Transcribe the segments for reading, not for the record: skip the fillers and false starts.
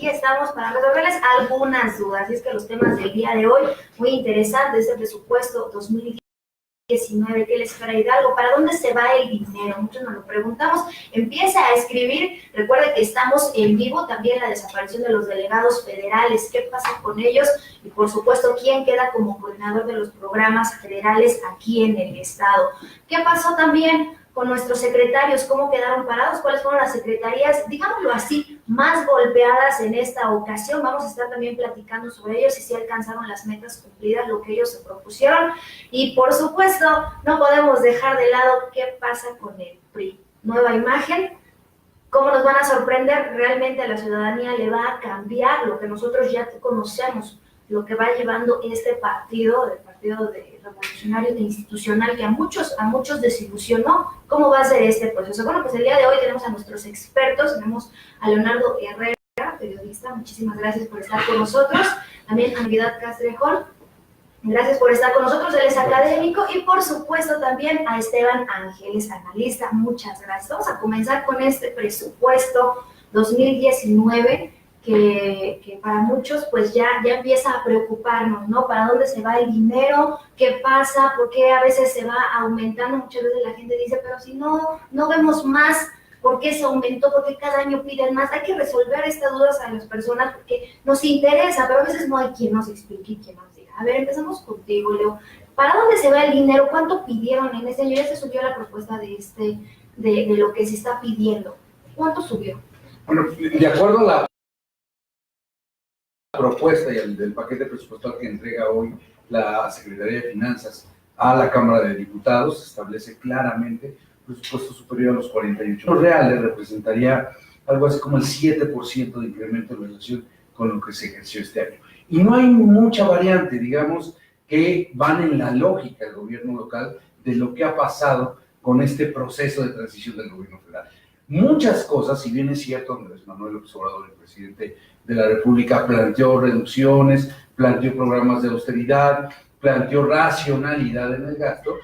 aquí estamos para resolverles algunas dudas. Y es que los temas del día de hoy, muy interesantes, el presupuesto 2019, ¿qué les espera Hidalgo? ¿Para dónde se va el dinero? Muchos nos lo preguntamos. Empieza a escribir. Recuerde que estamos en vivo. También la desaparición de los delegados federales. ¿Qué pasa con ellos? Y por supuesto, ¿quién queda como coordinador de los programas federales aquí en el estado? ¿Qué pasó también con nuestros secretarios? ¿Cómo quedaron parados? ¿Cuáles fueron las secretarías, digámoslo así, más golpeadas en esta ocasión? Vamos a estar también platicando sobre ellos y si alcanzaron las metas cumplidas, lo que ellos se propusieron. Y por supuesto, no podemos dejar de lado qué pasa con el PRI. Nueva imagen. ¿Cómo nos van a sorprender? ¿Realmente a la ciudadanía le va a cambiar lo que nosotros ya conocemos, lo que va llevando este partido, el Partido Revolucionario e Institucional, que a muchos desilusionó? ¿Cómo va a ser este proceso? Bueno, pues el día de hoy tenemos a nuestros expertos. Tenemos a Leonardo Herrera, periodista. Muchísimas gracias por estar con nosotros. También a Navidad Castrejón. Gracias por estar con nosotros, él es académico. Y por supuesto también a Esteban Ángeles, analista. Muchas gracias. Vamos a comenzar con este presupuesto 2019 que para muchos pues ya empieza a preocuparnos, ¿no? ¿Para dónde se va el dinero? ¿Qué pasa? ¿Por qué a veces se va aumentando? Muchas veces la gente dice, pero si no vemos más, ¿por qué se aumentó? ¿Por qué cada año piden más? Hay que resolver estas dudas a las personas porque nos interesa, pero a veces no hay quien nos explique y quien nos diga. A ver, empezamos contigo, Leo. ¿Para dónde se va el dinero? ¿Cuánto pidieron en este año? Ya se subió la propuesta de lo que se está pidiendo. ¿Cuánto subió? Bueno, de acuerdo a la propuesta y al del paquete presupuestal que entrega hoy la Secretaría de Finanzas a la Cámara de Diputados, se establece claramente presupuesto superior a los 48 reales, representaría algo así como el 7% de incremento en relación con lo que se ejerció este año. Y no hay mucha variante, digamos, que van en la lógica del gobierno local de lo que ha pasado con este proceso de transición del gobierno federal. Muchas cosas, si bien es cierto, Andrés Manuel López Obrador, el presidente de la República, planteó reducciones, planteó programas de austeridad, planteó racionalidad en el gasto,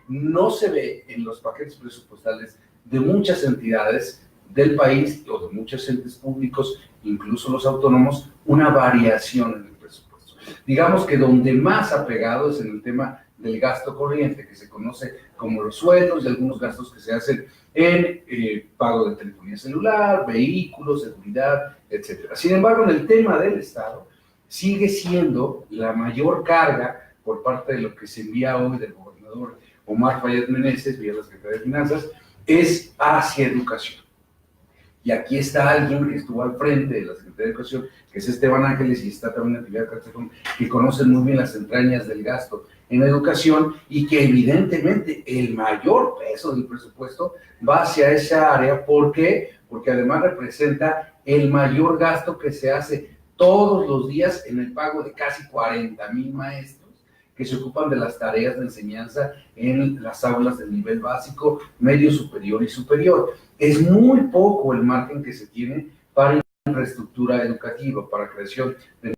no se ve en los paquetes presupuestales de muchas entidades del país o de muchos entes públicos, incluso los autónomos, una variación en el presupuesto. Digamos que donde más ha pegado es en el tema del gasto corriente, que se conoce como los sueldos y algunos gastos que se hacen en pago de telefonía celular, vehículos, seguridad, etc. Sin embargo, en el tema del Estado, sigue siendo la mayor carga por parte de lo que se envía hoy del gobernador Omar Fayad Meneses, vía la Secretaría de Finanzas, es hacia educación. Y aquí está alguien que estuvo al frente de la Secretaría de Educación, que es Esteban Ángeles, y está también Navidad Castrejón, que conocen muy bien las entrañas del gasto en educación y que evidentemente el mayor peso del presupuesto va hacia esa área. ¿Por qué? Porque además representa el mayor gasto que se hace todos los días en el pago de casi 40,000 maestros que se ocupan de las tareas de enseñanza en las aulas del nivel básico, medio superior y superior. Es muy poco el margen que se tiene para infraestructura educativa, para creación de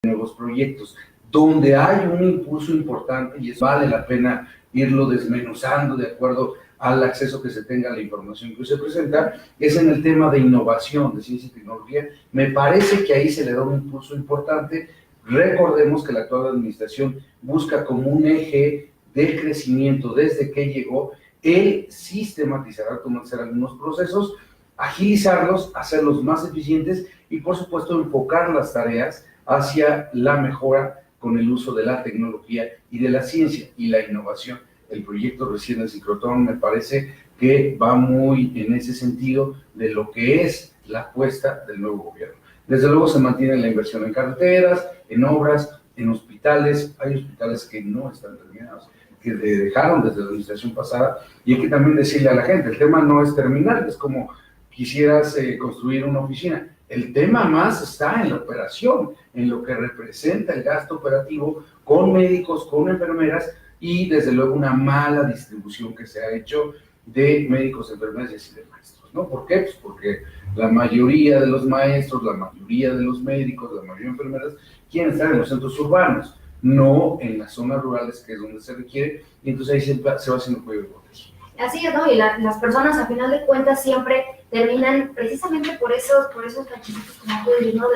nuevos proyectos, donde hay un impulso importante y vale la pena irlo desmenuzando de acuerdo al acceso que se tenga a la información que se presenta, es en el tema de innovación, de ciencia y tecnología. Me parece que ahí se le da un impulso importante. Recordemos que la actual administración busca como un eje de crecimiento desde que llegó el sistematizar, automatizar algunos procesos, agilizarlos, hacerlos más eficientes y por supuesto enfocar las tareas hacia la mejora con el uso de la tecnología y de la ciencia y la innovación. El proyecto recién del ciclotrón me parece que va muy en ese sentido de lo que es la apuesta del nuevo gobierno. Desde luego se mantiene la inversión en carreteras, en obras, en hospitales. Hay hospitales que no están terminados, que dejaron desde la administración pasada, y hay que también decirle a la gente, el tema no es terminal, es como quisieras construir una oficina. El tema más está en la operación, en lo que representa el gasto operativo con médicos, con enfermeras y desde luego una mala distribución que se ha hecho de médicos, enfermeras y de maestros, ¿no? ¿Por qué? Pues porque la mayoría de los maestros, la mayoría de los médicos, la mayoría de enfermeras quieren estar en los centros urbanos, no en las zonas rurales, que es donde se requiere, y entonces ahí se va haciendo cuello de botella. Así es, ¿no? Y las personas, a final de cuentas, siempre terminan precisamente por esos requisitos, como tú dices, ¿no?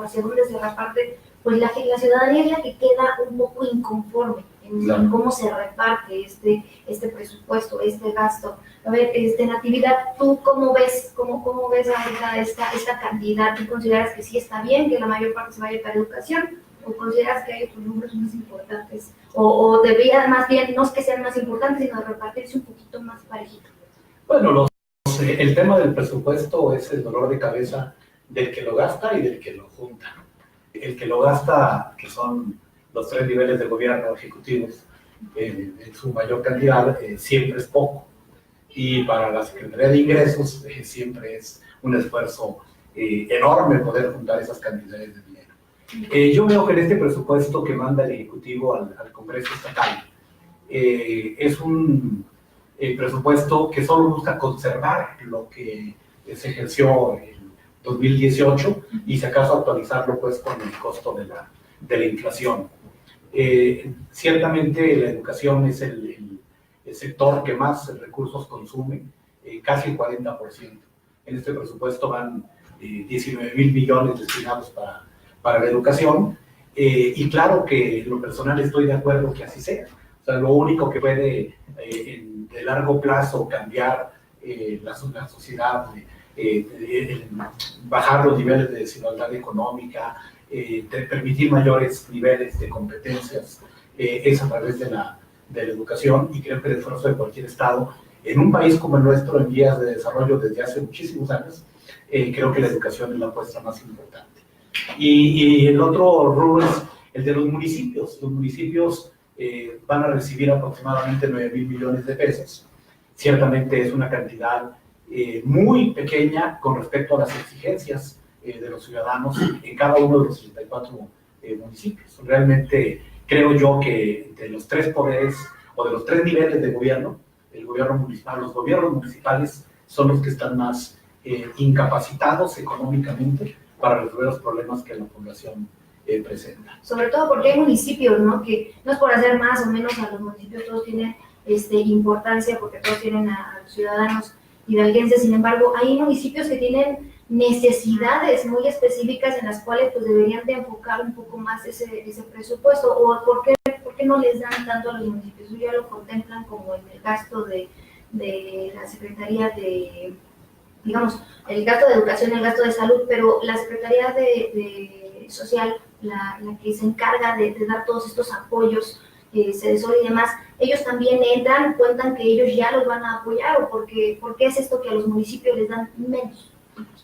Hacia dónde se reparte, pues la ciudadanía es la que queda un poco inconforme en cómo se reparte este presupuesto, este gasto. A ver, Natividad, ¿tú cómo ves ahorita esta cantidad? ¿Tú consideras que sí está bien que la mayor parte se vaya para educación? ¿O consideras que hay otros números más importantes? ¿O debería más bien, no es que sean más importantes, sino repartirse un poquito más parejito? Bueno, el tema del presupuesto es el dolor de cabeza del que lo gasta y del que lo junta. El que lo gasta, que son los 3 niveles de gobierno ejecutivos, en su mayor cantidad, siempre es poco. Y para la Secretaría de Ingresos siempre es un esfuerzo enorme poder juntar esas cantidades de dinero. Yo veo que en este presupuesto que manda el Ejecutivo al Congreso Estatal, es un presupuesto que solo busca conservar lo que se ejerció en 2018 y si acaso actualizarlo pues con el costo de la inflación. Ciertamente la educación es el sector que más recursos consume, casi el 40%. En este presupuesto van 19,000 millones destinados para la educación, y claro que en lo personal estoy de acuerdo que así sea. O sea, lo único que puede de largo plazo cambiar la sociedad, bajar los niveles de desigualdad económica, de permitir mayores niveles de competencias, es a través de la educación, y creo que el esfuerzo de cualquier Estado, en un país como el nuestro, en vías de desarrollo desde hace muchísimos años, creo que la educación es la apuesta más importante. Y el otro rubro es el de los municipios. Los municipios van a recibir aproximadamente 9,000 millones de pesos. Ciertamente es una cantidad muy pequeña con respecto a las exigencias de los ciudadanos en cada uno de los 64 municipios. Realmente creo yo que de los 3 poderes o de los 3 niveles de gobierno, el gobierno municipal, los gobiernos municipales son los que están más incapacitados económicamente para resolver los problemas que la población presenta. Sobre todo porque hay municipios, ¿no? Que no es por hacer más o menos a los municipios, todos tienen importancia porque todos tienen a los ciudadanos hidalguenses. Sin embargo, hay municipios que tienen necesidades muy específicas en las cuales pues deberían de enfocar un poco más ese presupuesto. ¿O por qué no les dan tanto a los municipios? Ya lo contemplan como en el gasto de la Secretaría de, digamos, el gasto de educación, el gasto de salud, pero la Secretaría de Social, la que se encarga de dar todos estos apoyos, CEDESOL y demás, ellos también entran, cuentan que ellos ya los van a apoyar, o por qué es esto que a los municipios les dan menos.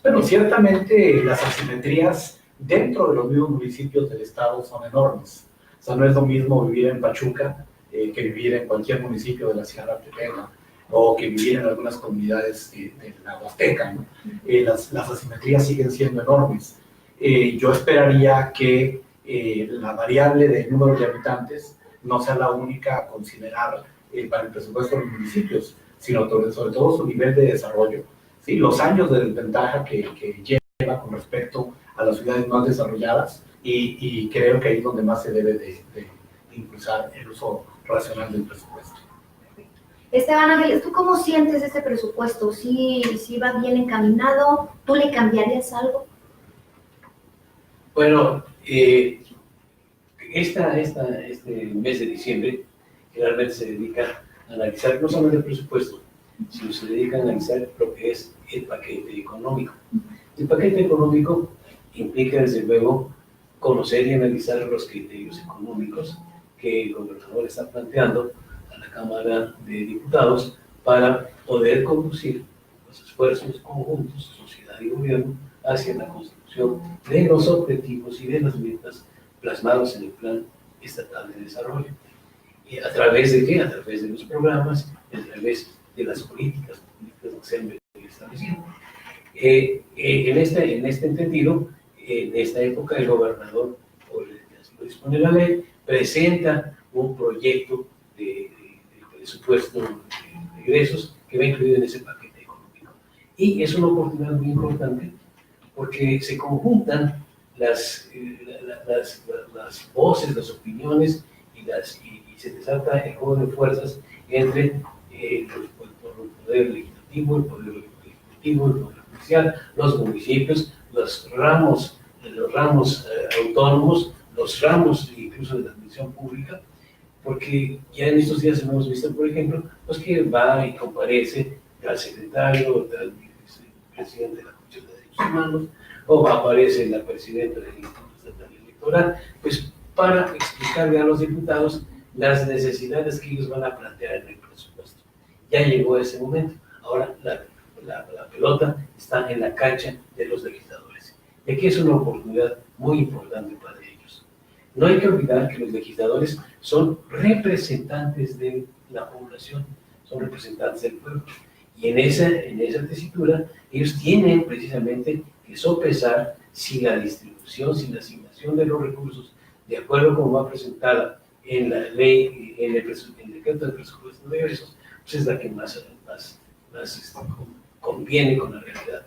Bueno, ciertamente las asimetrías dentro de los mismos municipios del estado son enormes. O sea, no es lo mismo vivir en Pachuca que vivir en cualquier municipio de la Sierra Tepeca, o que vivir en algunas comunidades de la Huasteca, ¿no? Las asimetrías siguen siendo enormes. Yo esperaría que la variable del número de habitantes no sea la única a considerar para el presupuesto de los municipios, sino sobre todo su nivel de desarrollo. ¿Sí? Los años de desventaja que lleva con respecto a las ciudades más desarrolladas, y creo que ahí es donde más se debe de impulsar el uso racional del presupuesto. Esteban Ángeles, ¿tú cómo sientes este presupuesto? ¿Sí va bien encaminado? ¿Tú le cambiarías algo? Bueno, este mes de diciembre generalmente se dedica a analizar no solamente el presupuesto, sino se dedica a analizar lo que es el paquete económico. El paquete económico implica, desde luego, conocer y analizar los criterios económicos que el gobernador está planteando a la Cámara de Diputados para poder conducir los esfuerzos conjuntos, sociedad y gobierno, hacia la construcción de los objetivos y de las metas plasmados en el Plan Estatal de Desarrollo. ¿Y a través de qué? A través de los programas, a través de las políticas públicas que se han venido estableciendo. En este entendido, en esta época, el gobernador, por así lo dispone la ley, presenta un proyecto de presupuesto de ingresos que va incluido en ese paquete económico. Y es una oportunidad muy importante porque se conjuntan las voces, las opiniones y se desata el juego de fuerzas entre poder legislativo, el poder ejecutivo, el poder judicial, los municipios, los ramos autónomos, los ramos incluso de la administración pública, porque ya en estos días hemos visto, por ejemplo, pues que va y comparece al secretario, al presidente de la Comisión de Derechos Humanos, o aparece la presidenta del Instituto Estatal Electoral, pues para explicarle a los diputados las necesidades que ellos van a plantear en el presupuesto. Ya llegó ese momento. Ahora la pelota está en la cancha de los legisladores. Y aquí es una oportunidad muy importante para ellos. No hay que olvidar que los legisladores son representantes de la población, son representantes del pueblo. Y en esa tesitura, ellos tienen precisamente que sopesar si la distribución, si la asignación de los recursos, de acuerdo como va presentada en la ley, en el decreto de presupuesto de egresos, pues es la que más conviene con la realidad.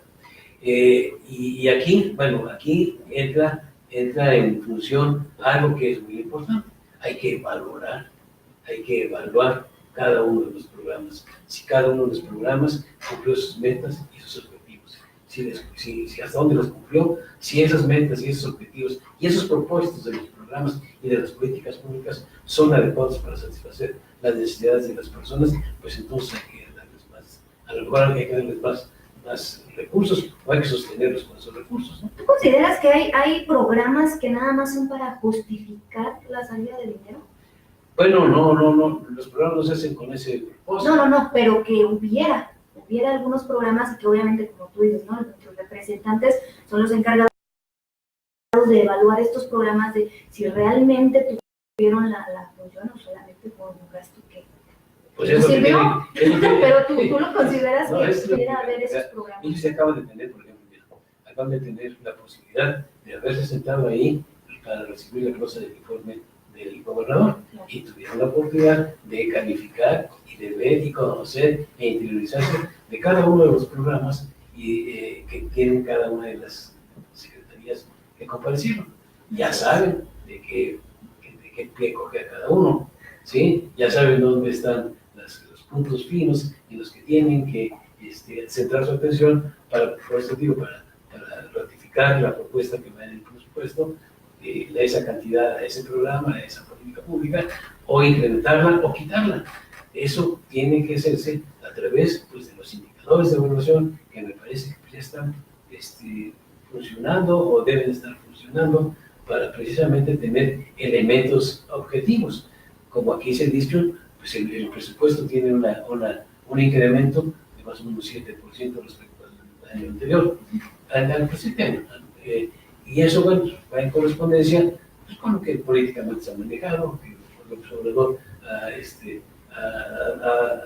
Y aquí, bueno, aquí entra en función algo que es muy importante. Hay que evaluar cada uno de los programas. Si cada uno de los programas cumplió sus metas y sus objetivos. Si hasta dónde los cumplió, si esas metas y esos objetivos y esos propósitos de los programas y de las políticas públicas son adecuados para satisfacer las necesidades de las personas, pues entonces hay que darles más. A lo mejor hay que darles más recursos o hay que sostenerlos con esos recursos, ¿no? ¿Tú consideras que hay programas que nada más son para justificar la salida de dinero? Bueno, no, los programas no se hacen con ese propósito. No, pero que hubiera algunos programas y que obviamente, como tú dices, ¿no? Nuestros representantes son los encargados de evaluar estos programas, de si realmente tuvieron la función o solamente fue un gasto que pues eso sirvió. Pero tú lo consideras no, que es pudiera haber esos programas. Ellos se acaban de tener, por ejemplo, acaban de tener la posibilidad de haberse sentado ahí para recibir la glosa del informe del gobernador y tuvieron la oportunidad de calificar y de ver y conocer e interiorizarse de cada uno de los programas que tienen cada una de las secretarías que comparecieron. Ya saben de qué pie coge a cada uno, ¿sí? Ya saben dónde están los puntos finos en los que tienen que centrar su atención para ratificar la propuesta que va en el presupuesto, esa cantidad a ese programa, a esa política pública, o incrementarla o quitarla. Eso tiene que hacerse a través, pues, de los indicadores de evaluación que me parece que ya están funcionando o deben estar funcionando para precisamente tener elementos objetivos. Como aquí se dice, pues el presupuesto tiene un incremento de más o menos 7% respecto al año anterior, al presente año. Y eso, bueno, va en correspondencia pues, con lo que políticamente se ha manejado, que López Obrador ha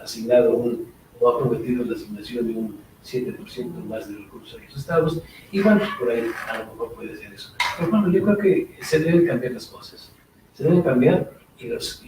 asignado o ha prometido la asignación de un 7% más de recursos a los estados, y bueno, pues, por ahí a lo mejor puede ser eso. Pero bueno, yo creo que se deben cambiar las cosas, se deben cambiar y las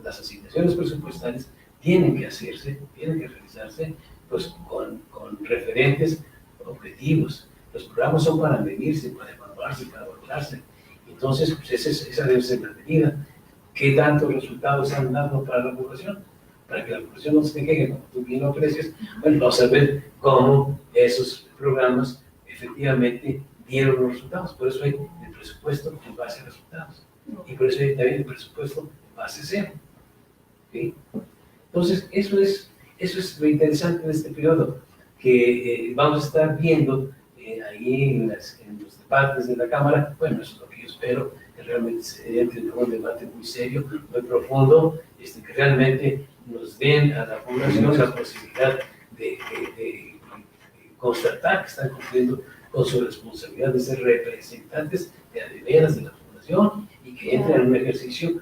asignaciones presupuestales tienen que hacerse, tienen que realizarse pues, con referentes objetivos. Los programas son para medirse, para evaluarse, para valorarse. Entonces, pues esa debe ser la medida. ¿Qué tantos resultados han dado para la población? Para que la población no se queje, como tú bien lo aprecias, bueno, vamos a ver cómo esos programas efectivamente dieron los resultados. Por eso hay el presupuesto en base a resultados. Y por eso hay también el presupuesto en base a cero. ¿Sí? Entonces, eso es lo interesante de este periodo, que vamos a estar viendo ahí en los debates de la Cámara. Bueno, eso es lo que yo espero, que realmente se entre en un debate muy serio, muy profundo, que realmente nos den a la población la posibilidad de constatar que están cumpliendo con su responsabilidad de ser representantes de veras de la población y que entren en un ejercicio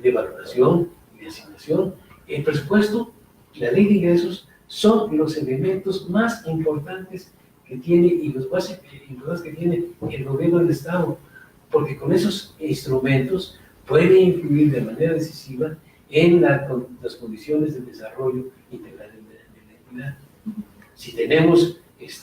de valoración y de asignación. El presupuesto, la ley de ingresos, son los elementos más importantes que tiene y los más importantes que tiene el gobierno del Estado, porque con esos instrumentos puede influir de manera decisiva en las condiciones de desarrollo integral de la entidad. Si tenemos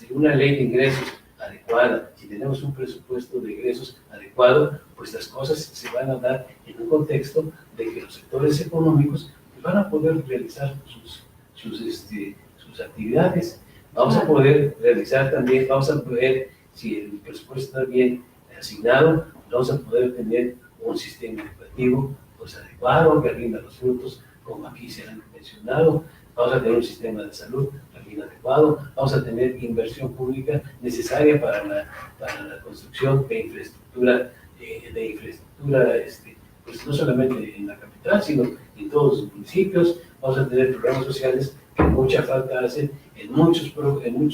una ley de ingresos adecuada, si tenemos un presupuesto de ingresos adecuado, pues las cosas se van a dar en un contexto de que los sectores económicos van a poder realizar sus actividades. Vamos a poder realizar también, vamos a poder, si el presupuesto está bien asignado, vamos a poder tener un sistema educativo pues adecuado, que rinda los frutos, como aquí se han mencionado. Vamos a tener un sistema de salud también adecuado. Vamos a tener inversión pública necesaria para la construcción de infraestructura, pues no solamente en la capital, sino en todos los municipios. Vamos a tener programas sociales que mucha falta hacen en muchos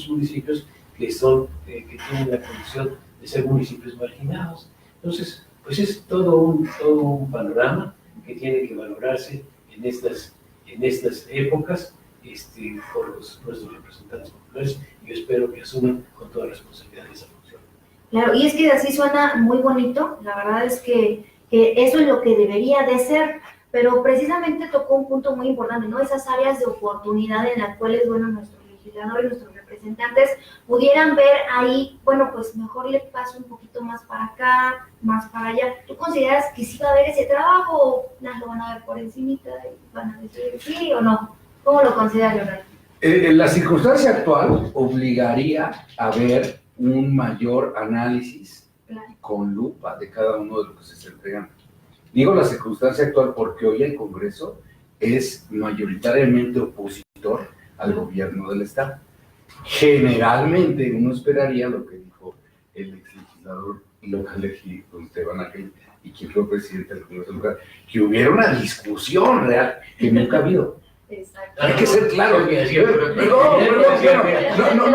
municipios que tienen la condición de ser municipios marginados. Entonces, pues es todo un panorama que tiene que valorarse en estas épocas por nuestros representantes populares. Yo espero que asuman con toda responsabilidad esa función. Claro, y es que así suena muy bonito, la verdad es que eso es lo que debería de ser, pero precisamente tocó un punto muy importante, ¿no? Esas áreas de oportunidad en las cuales, bueno, nuestros legisladores, nuestros representantes pudieran ver ahí, bueno, pues mejor le paso un poquito más para acá, más para allá. ¿Tú consideras que sí va a haber ese trabajo o lo van a ver por encimita y van a decir sí o no? ¿Cómo lo consideras, Leonardo? La circunstancia actual obligaría a ver un mayor análisis con lupa de cada uno de los que se está entregando. Digo la circunstancia actual porque hoy el Congreso es mayoritariamente opositor al gobierno del Estado. Generalmente uno esperaría lo que dijo el ex legislador local de Esteban Aquel y quien fue presidente del Congreso local, que hubiera una discusión real que nunca ha habido. Exacto. Hay que ser claro. No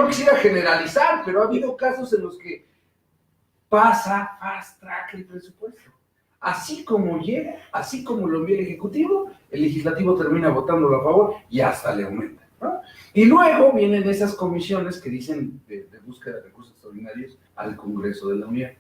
quisiera generalizar, pero ha habido casos en los que pasa fast track el presupuesto. Así como llega, así como lo envía el Ejecutivo, el Legislativo termina votándolo a favor y hasta le aumenta, ¿no? Y luego vienen esas comisiones que dicen de búsqueda de recursos extraordinarios al Congreso de la Unión.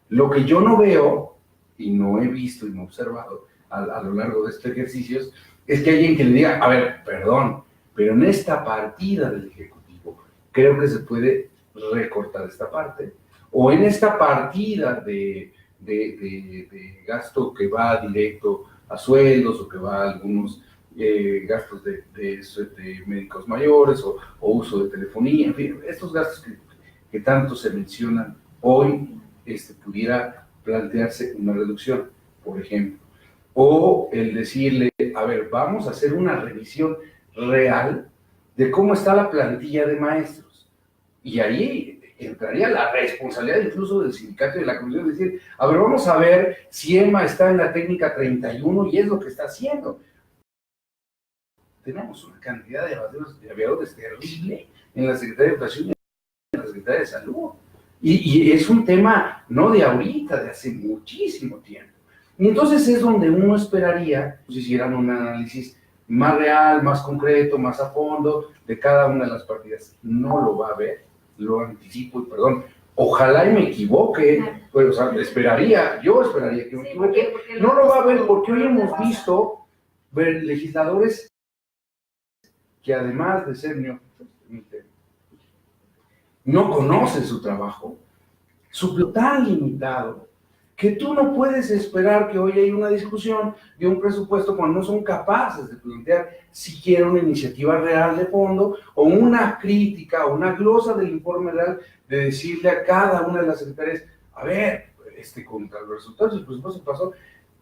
Lo que yo no veo, y no he visto y no he observado a lo largo de estos ejercicios, es que alguien que le diga, a ver, perdón, pero en esta partida del Ejecutivo creo que se puede recortar esta parte, o en esta partida de gasto que va directo a sueldos o que va a algunos gastos de médicos mayores o uso de telefonía, en fin, estos gastos que tanto se mencionan hoy, pudiera plantearse una reducción, por ejemplo, o el decirle, a ver, vamos a hacer una revisión real de cómo está la plantilla de maestros, y ahí entraría la responsabilidad incluso del sindicato y de la comisión de decir, a ver, vamos a ver si Emma está en la técnica 31 y es lo que está haciendo. Tenemos una cantidad de aviadores terrible en la Secretaría de Educación y en la Secretaría de Salud. Y es un tema no de ahorita, de hace muchísimo tiempo. Y entonces es donde uno esperaría que hicieran un análisis más real, más concreto, más a fondo de cada una de las partidas. No lo va a ver. Lo anticipo y perdón, ojalá y me equivoque, pues, o sea, yo esperaría que me equivoque, no lo va a ver porque hoy hemos visto legisladores que además de ser no conocen su trabajo, su tan limitado, que tú no puedes esperar que hoy haya una discusión de un presupuesto cuando no son capaces de plantear siquiera una iniciativa real de fondo o una crítica o una glosa del informe real de decirle a cada una de las secretarias, a ver, contra los resultados del presupuesto pasó,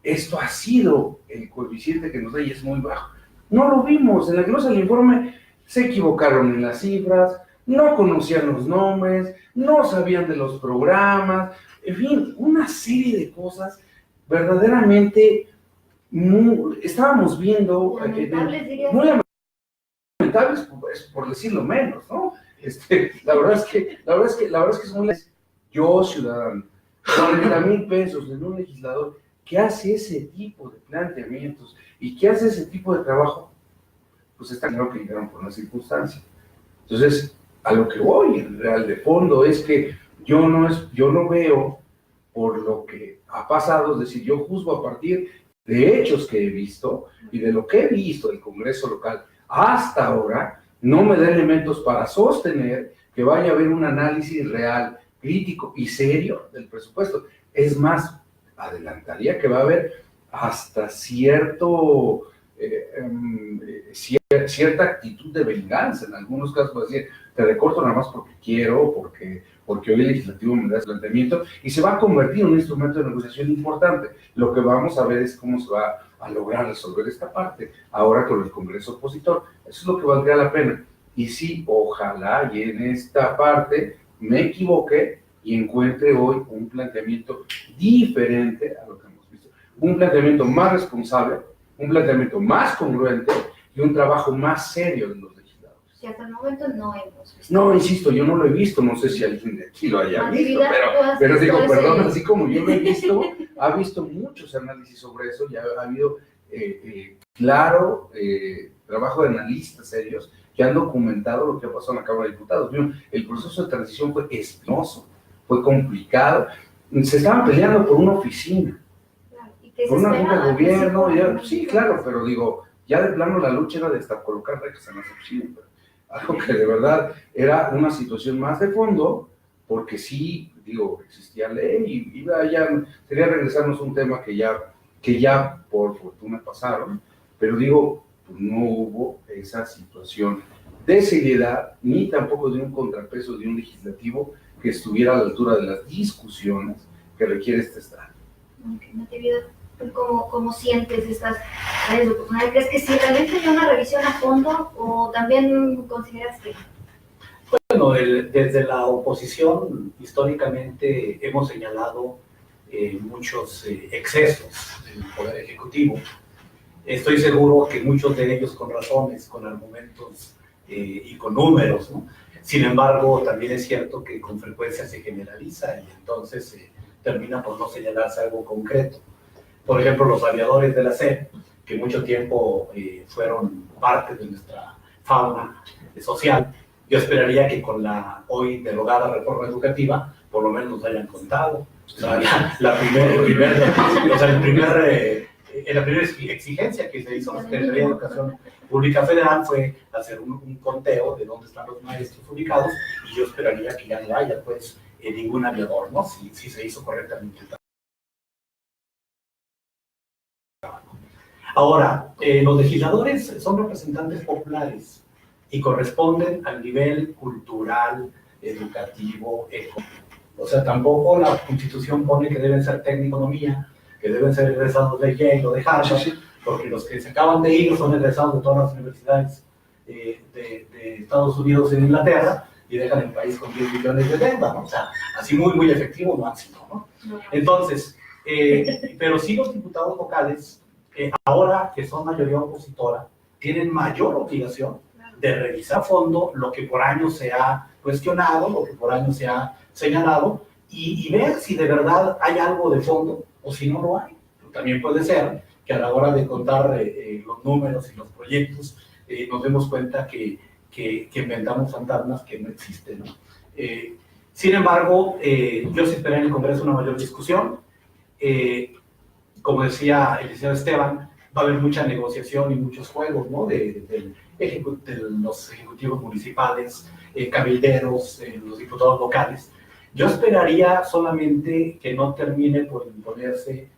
esto ha sido el coeficiente que nos da y es muy bajo. No lo vimos, en la glosa del informe se equivocaron en las cifras, no conocían los nombres, no sabían de los programas, en fin, una serie de cosas verdaderamente estábamos viendo muy lamentables, por decirlo menos, ¿no? La verdad es que es muy... Yo, ciudadano, 40,000 pesos en un legislador que hace ese tipo de planteamientos y que hace ese tipo de trabajo, pues está claro que llegaron por una circunstancia. Entonces, a lo que voy, en real de fondo, es que yo no veo por lo que ha pasado, es decir, yo juzgo a partir de hechos que he visto y de lo que he visto del Congreso local hasta ahora, no me da elementos para sostener que vaya a haber un análisis real, crítico y serio del presupuesto. Es más, adelantaría que va a haber hasta cierto cierta actitud de venganza. En algunos casos va a decir, te recorto nada más porque quiero, porque hoy el legislativo me da ese planteamiento, y se va a convertir en un instrumento de negociación importante. Lo que vamos a ver es cómo se va a lograr resolver esta parte ahora con el Congreso opositor. Eso es lo que valdría la pena. Y sí, ojalá y en esta parte me equivoque y encuentre hoy un planteamiento diferente a lo que hemos visto. Un planteamiento más responsable, un planteamiento más congruente y un trabajo más serio de los legisladores. Que hasta el momento no hemos visto. No, insisto, yo no lo he visto, no sé si alguien de aquí lo haya visto, pero digo, perdón, así como yo lo he visto, ha visto muchos análisis sobre eso, ya ha habido claro trabajo de analistas serios que han documentado lo que ha pasado en la Cámara de Diputados. El proceso de transición fue espinoso, fue complicado, se estaban peleando por una oficina, por una junta de gobierno, sí, claro, pero digo, ya de plano la lucha era de hasta colocar rejas en las oficinas, algo que de verdad era una situación más de fondo, porque sí, digo, existía ley y ya sería regresarnos a un tema que ya por fortuna pasaron, pero digo, pues no hubo esa situación de seriedad, ni tampoco de un contrapeso de un legislativo que estuviera a la altura de las discusiones que requiere este Estado. Natividad, ¿cómo sientes estas áreas de oportunidad? ¿Crees que sí realmente hay una revisión a fondo o también consideras que...? Bueno, desde la oposición históricamente hemos señalado muchos excesos del Poder Ejecutivo. Estoy seguro que muchos de ellos con razones, con argumentos y con números, ¿no? Sin embargo, también es cierto que con frecuencia se generaliza y entonces termina por no señalarse algo concreto. Por ejemplo, los aviadores de la SEP, que mucho tiempo fueron parte de nuestra fauna social, yo esperaría que con la hoy derogada reforma educativa, por lo menos nos hayan contado. O sea, la primera exigencia que se hizo a la Secretaría de Educación Pública Federal fue hacer un conteo de dónde están los maestros ubicados, y yo esperaría que ya no haya, pues, ningún aviador, ¿no? Si se hizo correctamente el trabajo. Ahora, los legisladores son representantes populares y corresponden al nivel cultural, educativo, económico. O sea, tampoco la Constitución pone que deben ser tecniconomía, que deben ser egresados de Yale o de Harvard, porque los que se acaban de ir son egresados de todas las universidades de Estados Unidos e Inglaterra y dejan el país con 10 millones de deuda, ¿no? O sea, así muy efectivo no han sido, ¿no? Entonces, pero sí los diputados locales, ahora que son mayoría opositora, tienen mayor obligación de revisar a fondo lo que por años se ha cuestionado, lo que por años se ha señalado, y ver si de verdad hay algo de fondo o si no lo hay. También puede ser que a la hora de contar los números y los proyectos nos demos cuenta que inventamos fantasmas que no existen, ¿no? Sin embargo, yo sí esperé en el Congreso una mayor discusión. Como decía el licenciado Esteban, va a haber mucha negociación y muchos juegos, ¿no? de los ejecutivos municipales, cabilderos, los diputados locales. Yo esperaría solamente que no termine por imponerse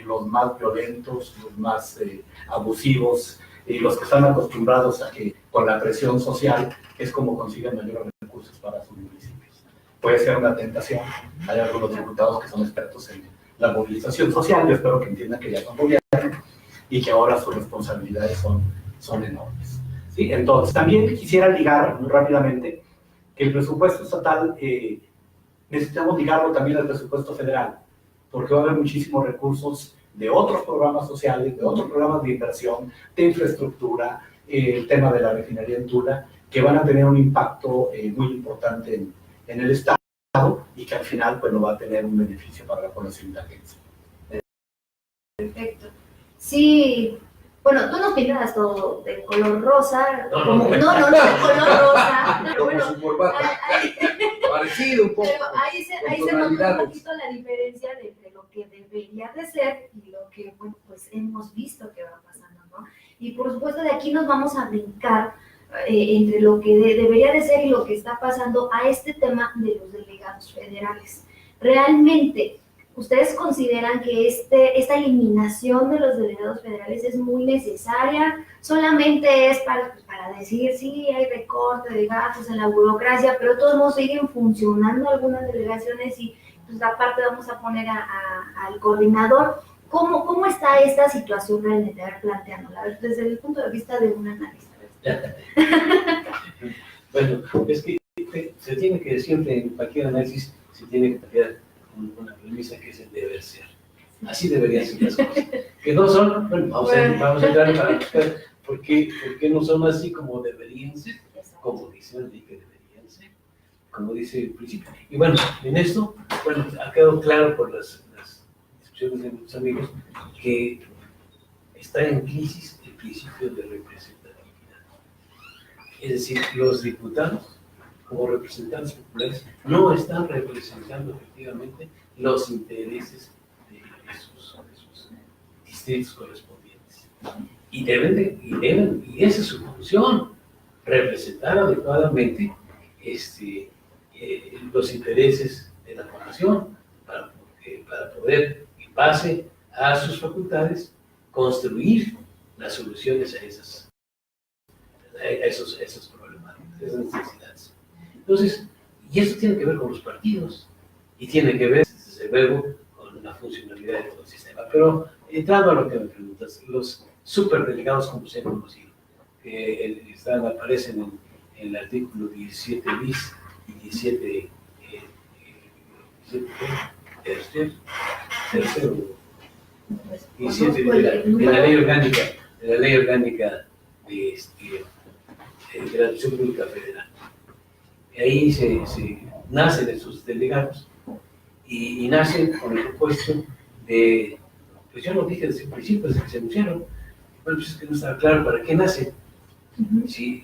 los más violentos, los más abusivos, los que están acostumbrados a que con la presión social es como consiguen mayores recursos para sus municipios. Puede ser una tentación. Hay algunos diputados que son expertos en la movilización social. Yo espero que entiendan que ya son gobierno y que ahora sus responsabilidades son enormes. ¿Sí? Entonces, también quisiera ligar muy rápidamente que el presupuesto estatal necesitamos ligarlo también al presupuesto federal, porque va a haber muchísimos recursos de otros programas sociales, de otros programas de inversión, de infraestructura, el tema de la refinería en Tula, que van a tener un impacto muy importante en el Estado y que al final pues no va a tener un beneficio para la población de agencia. Perfecto. Sí, bueno, tú nos pintas todo de color rosa. No, de color rosa. Pero Como bueno, su corbata. Parecido un poco. pero ahí se nota un poquito la diferencia entre lo que debería de ser y lo que, bueno, pues hemos visto que va pasando, ¿no? Y por supuesto de aquí nos vamos a brincar entre lo que debería de ser y lo que está pasando a este tema de los delegados federales. Realmente, ¿Ustedes consideran que esta eliminación de los delegados federales es muy necesaria? ¿Solamente es para decir, sí, hay recorte de gastos en la burocracia, pero todos modos siguen funcionando algunas delegaciones y pues aparte vamos a poner al coordinador? ¿Cómo está esta situación realmente? A ver, planteándola, desde el punto de vista de un analista. Bueno, es que se tiene que siempre, en cualquier análisis, se tiene que plantear una premisa que es el deber ser. Así deberían ser las cosas. Que no son, bueno, vamos a entrar para buscar por qué no son así como deberían ser, como dice la ley que deberían ser, como dice el principio. Y bueno, en esto, bueno, ha quedado claro por las discusiones de nuestros amigos que está en crisis el principio de representatividad. Es decir, los diputados, como representantes populares, no están representando efectivamente los intereses de esos distritos correspondientes. Y esa es su función, representar adecuadamente los intereses de la población para poder, en base a sus facultades, construir las soluciones a esas problemáticas, esas necesidades. Entonces, y eso tiene que ver con los partidos y tiene que ver, desde luego, con la funcionalidad de todo el sistema. Pero entrando a lo que me preguntas, los superdelegados, como se han conocido, que aparecen en el artículo 17 bis y 17 tercero, 17 de la ley orgánica, de la Administración Pública Federal. Ahí se nacen esos delegados y nacen con el propósito de, pues yo lo dije desde el principio, desde que se anunciaron, bueno, pues es que no estaba claro para qué nacen. Si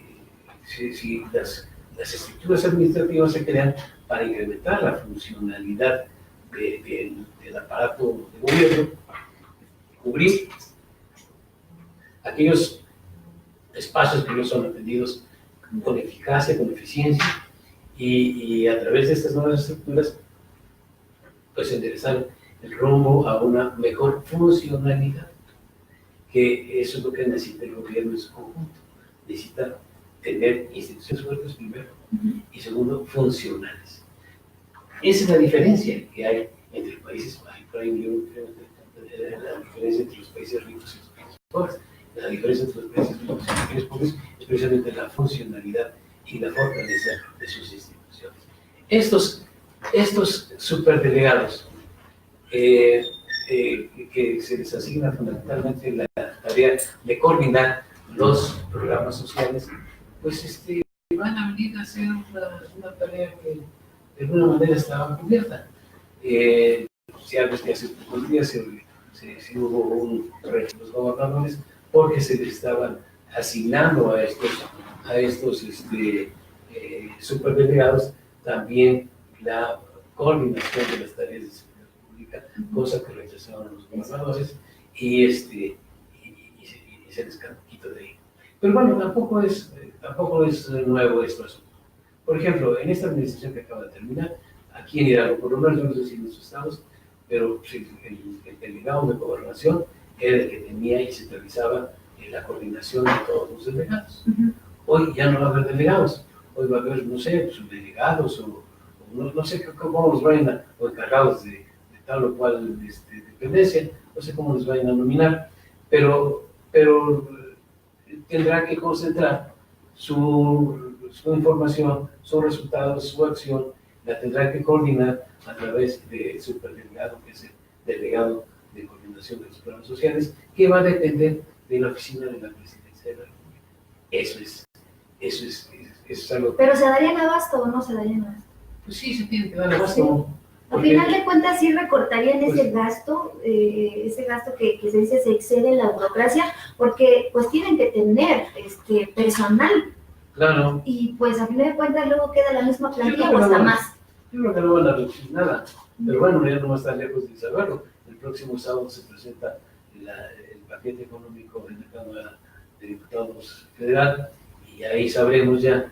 las estructuras administrativas se crean para incrementar la funcionalidad del aparato de gobierno, cubrir aquellos espacios que no son atendidos con eficacia, con eficiencia, y a través de estas nuevas estructuras, pues enderezar el rumbo a una mejor funcionalidad, que eso es lo que necesita el gobierno en su conjunto. Necesita tener instituciones fuertes primero, y segundo, funcionales. Esa es la diferencia que hay entre países, la diferencia entre los países ricos y los países pobres. La diferencia entre los países ricos y los países pobres es precisamente la funcionalidad y la fortaleza de sus instituciones. Estos superdelegados que se les asigna fundamentalmente la tarea de coordinar los programas sociales, pues van a venir a hacer una tarea que de alguna manera estaba cubierta. Sabes que hace pocos días se hubo un reto de los gobernadores porque se les estaban asignando a estos superdelegados también la coordinación de las tareas de seguridad pública, cosa que rechazaron los gobernadores y se les quitó de ahí. Pero bueno, tampoco es nuevo esto. Por ejemplo, en esta administración que acaba de terminar, aquí en Hidalgo, por lo menos yo no sé si en los estados, pero el delegado de gobernación era el que tenía y centralizaba la coordinación de todos los delegados. Hoy ya no va a haber delegados, hoy va a haber, no sé, subdelegados o no sé cómo los vayan o encargados de tal o cual dependencia, no sé cómo los vayan a nominar, pero tendrá que concentrar su información, sus resultados, su acción, la tendrá que coordinar a través del superdelegado, que es el delegado de coordinación de los programas sociales, que va a depender de la oficina de la presidencia de la República. Eso es algo. ¿Pero se darían abasto o no se darían abasto? Pues sí, se tiene que dar abasto. Al final de cuentas, sí recortarían ese gasto que se dice se excede en la burocracia, porque pues tienen que tener personal. Claro. Y pues a final de cuentas luego queda la misma plantilla o hasta más. Yo creo que no van a reducir nada, pero bueno, ya no está lejos de saberlo. El próximo sábado se presenta el paquete económico en la Cámara de Diputados Federal y ahí sabremos ya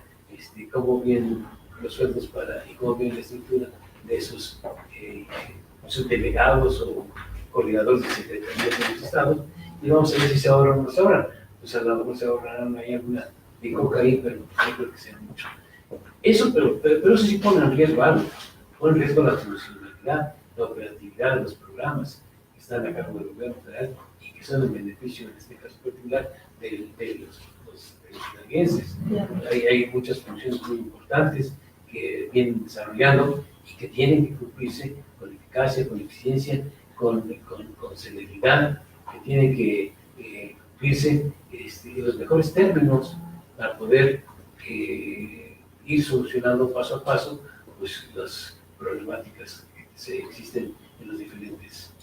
cómo vienen los sueldos y cómo viene la estructura de esos sus delegados o coordinadores de secretarías de los estados, y vamos a ver si se ahorran o no se ahorran. Pues a lo mejor se ahorrarán ahí alguna de cocaína, pero no creo que sea mucho. Eso, pero eso sí pone en riesgo algo, pone en riesgo la funcionalidad, la operatividad de los programas que están a cargo del gobierno federal y que son en beneficio, en este caso particular, de los hidalguenses. Hay muchas funciones muy importantes que vienen desarrollando y que tienen que cumplirse con eficacia, con eficiencia, con celeridad, que tienen que cumplirse en los mejores términos para poder ir solucionando paso a paso pues, las problemáticas que existen en los diferentes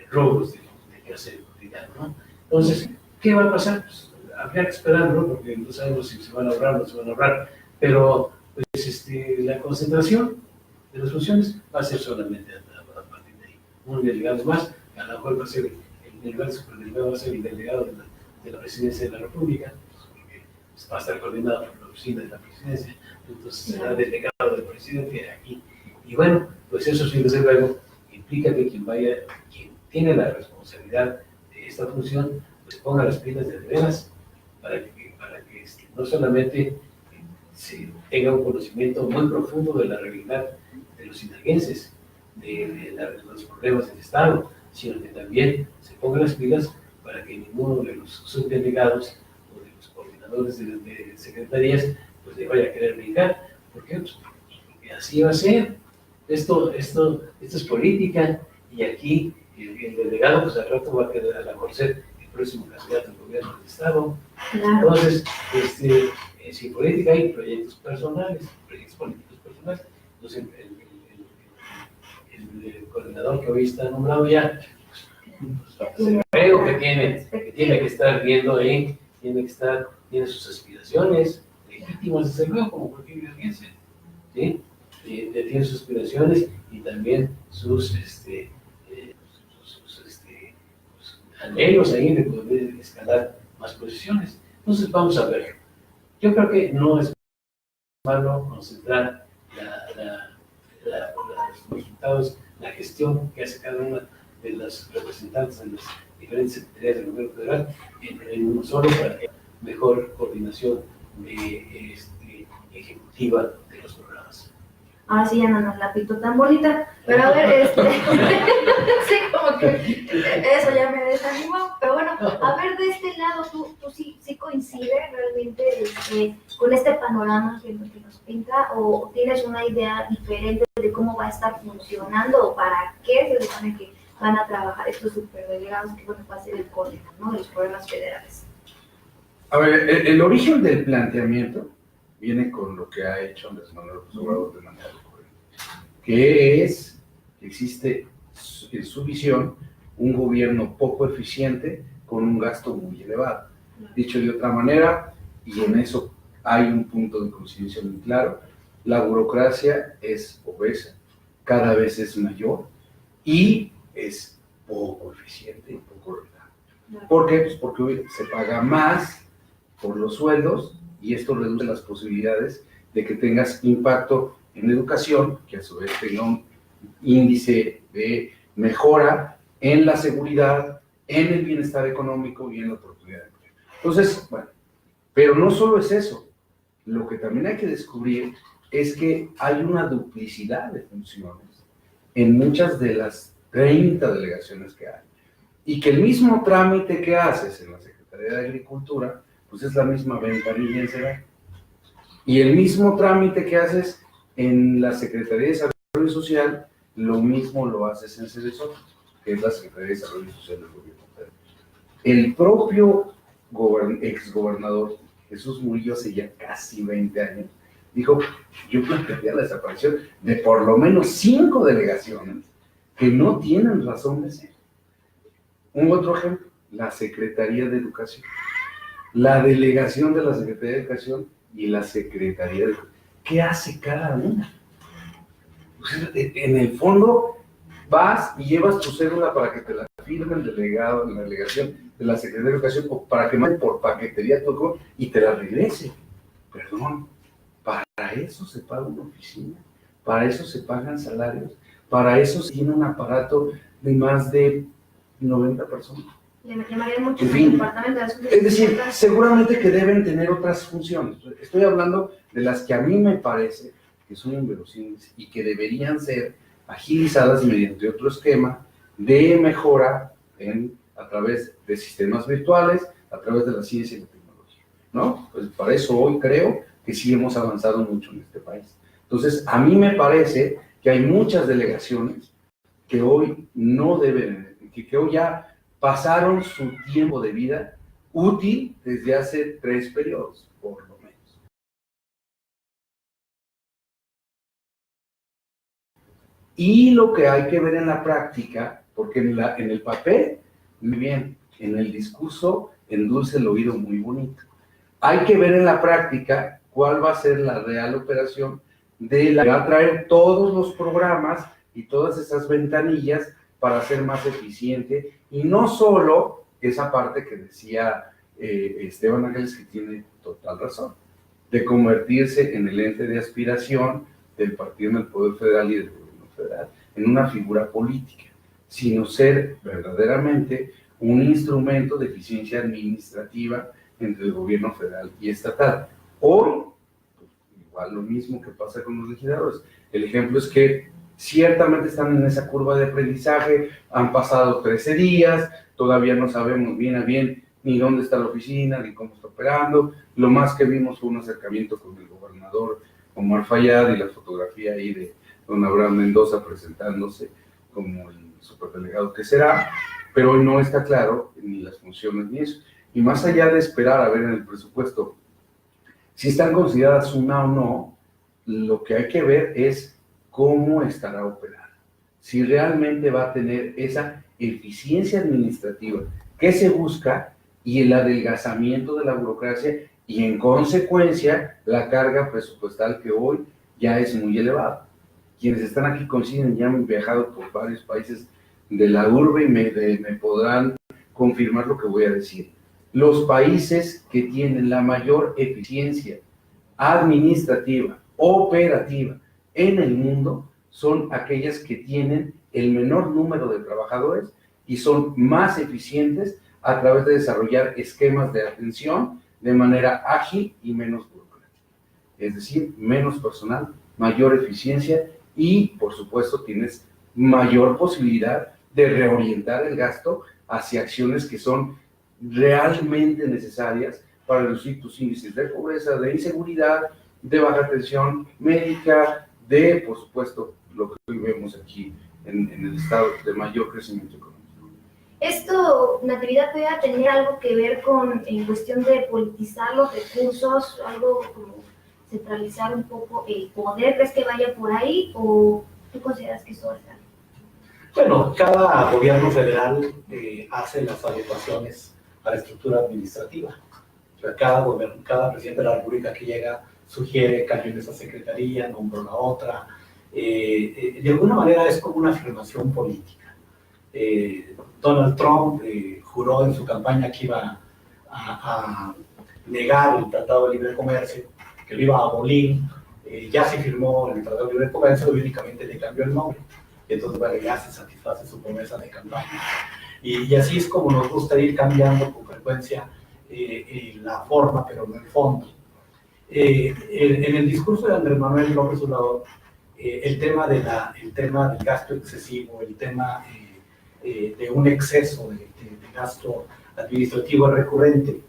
rubros de quehacer cotidiano, ¿no? Entonces, ¿qué va a pasar? Pues, habría que esperarlo, porque no sabemos si se van a ahorrar o no se van a ahorrar, pero pues, la concentración de las funciones va a ser solamente a partir de ahí. Un delegado más, a lo mejor va a ser el delegado superdelegado, va a ser el delegado de la presidencia de la República, porque va a estar coordinado por la oficina de la presidencia, entonces será delegado del presidente aquí. Y bueno, pues eso sí, desde luego, implica que quien tiene la responsabilidad de esta función, pues ponga las pilas de veras para que no solamente se tenga un conocimiento muy profundo de la realidad de los hidalguenses, de los problemas del Estado, sino que también se ponga las pilas para que ninguno de los subdelegados o de los coordinadores de secretarías pues le vaya a querer brincar, porque pues, así va a ser. Esto es política, y aquí el delegado pues al rato va a quedar a la merced el próximo candidato al gobierno del Estado. Claro. Entonces, si en política hay proyectos personales, proyectos políticos personales, entonces el coordinador que hoy está nombrado ya, pues, creo que tiene que estar viendo ahí, tiene sus aspiraciones legítimas, desde luego, como cualquier hidalguense, ¿sí? Tiene sus aspiraciones y también sus anhelos ahí de poder escalar más posiciones. Entonces vamos a ver. Yo creo que no es malo concentrar los resultados, la gestión que hace cada una de las representantes de las diferentes secretarías del gobierno federal en uno solo para que mejor coordinación ejecutiva de los programas. Ahora sí ya no nos la pito tan bonita, pero a ver, sí, como que eso ya me desanimó, pero bueno, a ver, de este lado, ¿tú sí coincides realmente con este panorama que nos pinta, o tienes una idea diferente de cómo va a estar funcionando o para qué se supone que van a trabajar estos superdelegados, que bueno, va a ser el código, ¿no?, de los programas federales? A ver, el origen del planteamiento viene con lo que ha hecho Andrés Manuel López Obrador de manera recurrente, que es que existe en su visión un gobierno poco eficiente con un gasto muy elevado. Dicho de otra manera, y en eso hay un punto de coincidencia muy claro, la burocracia es obesa, cada vez es mayor y es poco eficiente y poco rentable. ¿Por qué? Pues porque hoy se paga más por los sueldos y esto reduce las posibilidades de que tengas impacto en educación, que a su vez tenga un índice de mejora en la seguridad, en el bienestar económico y en la oportunidad de empleo. Entonces, bueno, pero no solo es eso, lo que también hay que descubrir es que hay una duplicidad de funciones en muchas de las 30 delegaciones que hay, y que el mismo trámite que haces en la Secretaría de Agricultura, pues es la misma ventanilla en SEDAR. Y el mismo trámite que haces en la Secretaría de Desarrollo Social, lo mismo lo haces en CEDESOT, que es la Secretaría de Desarrollo Social del Gobierno Federal. El propio exgobernador Jesús Murillo, hace ya casi 20 años, dijo: yo plantearía la desaparición de por lo menos 5 delegaciones que no tienen razón de ser. Un otro ejemplo, la Secretaría de Educación. La delegación de la Secretaría de Educación y la Secretaría de... ¿Qué hace cada una? Pues en el fondo, vas y llevas tu cédula para que te la firme el delegado en la delegación de la Secretaría de Educación, o para que mande por paquetería tu y te la regrese. Perdón, para eso se paga una oficina, para eso se pagan salarios. Para eso se tiene un aparato de más de 90 personas. Le llamarían mucho En el fin, departamento de asuntos es decir, externos. seguramente que deben tener otras funciones. Estoy hablando de las que a mí me parece que son inverosímiles y que deberían ser agilizadas mediante otro esquema de mejora a través de sistemas virtuales, a través de la ciencia y la tecnología, ¿no? Pues para eso hoy creo que sí hemos avanzado mucho en este país. Entonces, a mí me parece que hay muchas delegaciones que hoy no deben, que hoy ya pasaron su tiempo de vida útil desde hace 3 periodos, por lo menos. Y lo que hay que ver en la práctica, porque en el papel, muy bien, en el discurso endulce el oído muy bonito. Hay que ver en la práctica cuál va a ser la real operación de la que va a traer todos los programas y todas esas ventanillas para ser más eficiente, y no solo esa parte que decía Esteban Ángeles, que tiene total razón, de convertirse en el ente de aspiración del partido en el Poder Federal y del Gobierno Federal, en una figura política, sino ser verdaderamente un instrumento de eficiencia administrativa entre el Gobierno Federal y estatal. Hoy, pues, igual lo mismo que pasa con los legisladores. El ejemplo es que ciertamente están en esa curva de aprendizaje, han pasado 13 días, todavía no sabemos bien a bien ni dónde está la oficina, ni cómo está operando. Lo más que vimos fue un acercamiento con el gobernador Omar Fayad y la fotografía ahí de don Abraham Mendoza presentándose como el superdelegado que será, pero hoy no está claro ni las funciones ni eso. Y más allá de esperar a ver en el presupuesto si están consideradas una o no, lo que hay que ver es cómo estará operada, si realmente va a tener esa eficiencia administrativa que se busca y el adelgazamiento de la burocracia y en consecuencia la carga presupuestal que hoy ya es muy elevada. Quienes están aquí coinciden, ya han viajado por varios países de la urbe y me podrán confirmar lo que voy a decir. Los países que tienen la mayor eficiencia administrativa, operativa en el mundo son aquellas que tienen el menor número de trabajadores y son más eficientes a través de desarrollar esquemas de atención de manera ágil y menos burocrática. Es decir, menos personal, mayor eficiencia y, por supuesto, tienes mayor posibilidad de reorientar el gasto hacia acciones que son realmente necesarias para reducir tus índices de pobreza, de inseguridad, de baja tensión médica, de, por supuesto, lo que hoy vemos aquí en el estado de mayor crecimiento económico. ¿Esto, Natividad, puede tener algo que ver con, en cuestión de politizar los recursos, algo como centralizar un poco el poder? ¿Crees que vaya por ahí o tú consideras que eso es algo? Bueno, cada gobierno federal hace las adecuaciones a la estructura administrativa. O sea, cada presidente de la República que llega sugiere cambios de esa secretaría, nombra una otra. De alguna manera es como una afirmación política. Donald Trump juró en su campaña que iba a negar el Tratado de Libre Comercio, que lo iba a abolir. Ya se firmó el Tratado de Libre Comercio, únicamente le cambió el nombre. Entonces, bueno, ya se satisface su promesa de campaña. Y así es como nos gusta ir cambiando con frecuencia la forma, pero no el fondo. En el discurso de Andrés Manuel López Obrador, el tema del gasto excesivo, el tema de un exceso de gasto administrativo es recurrente.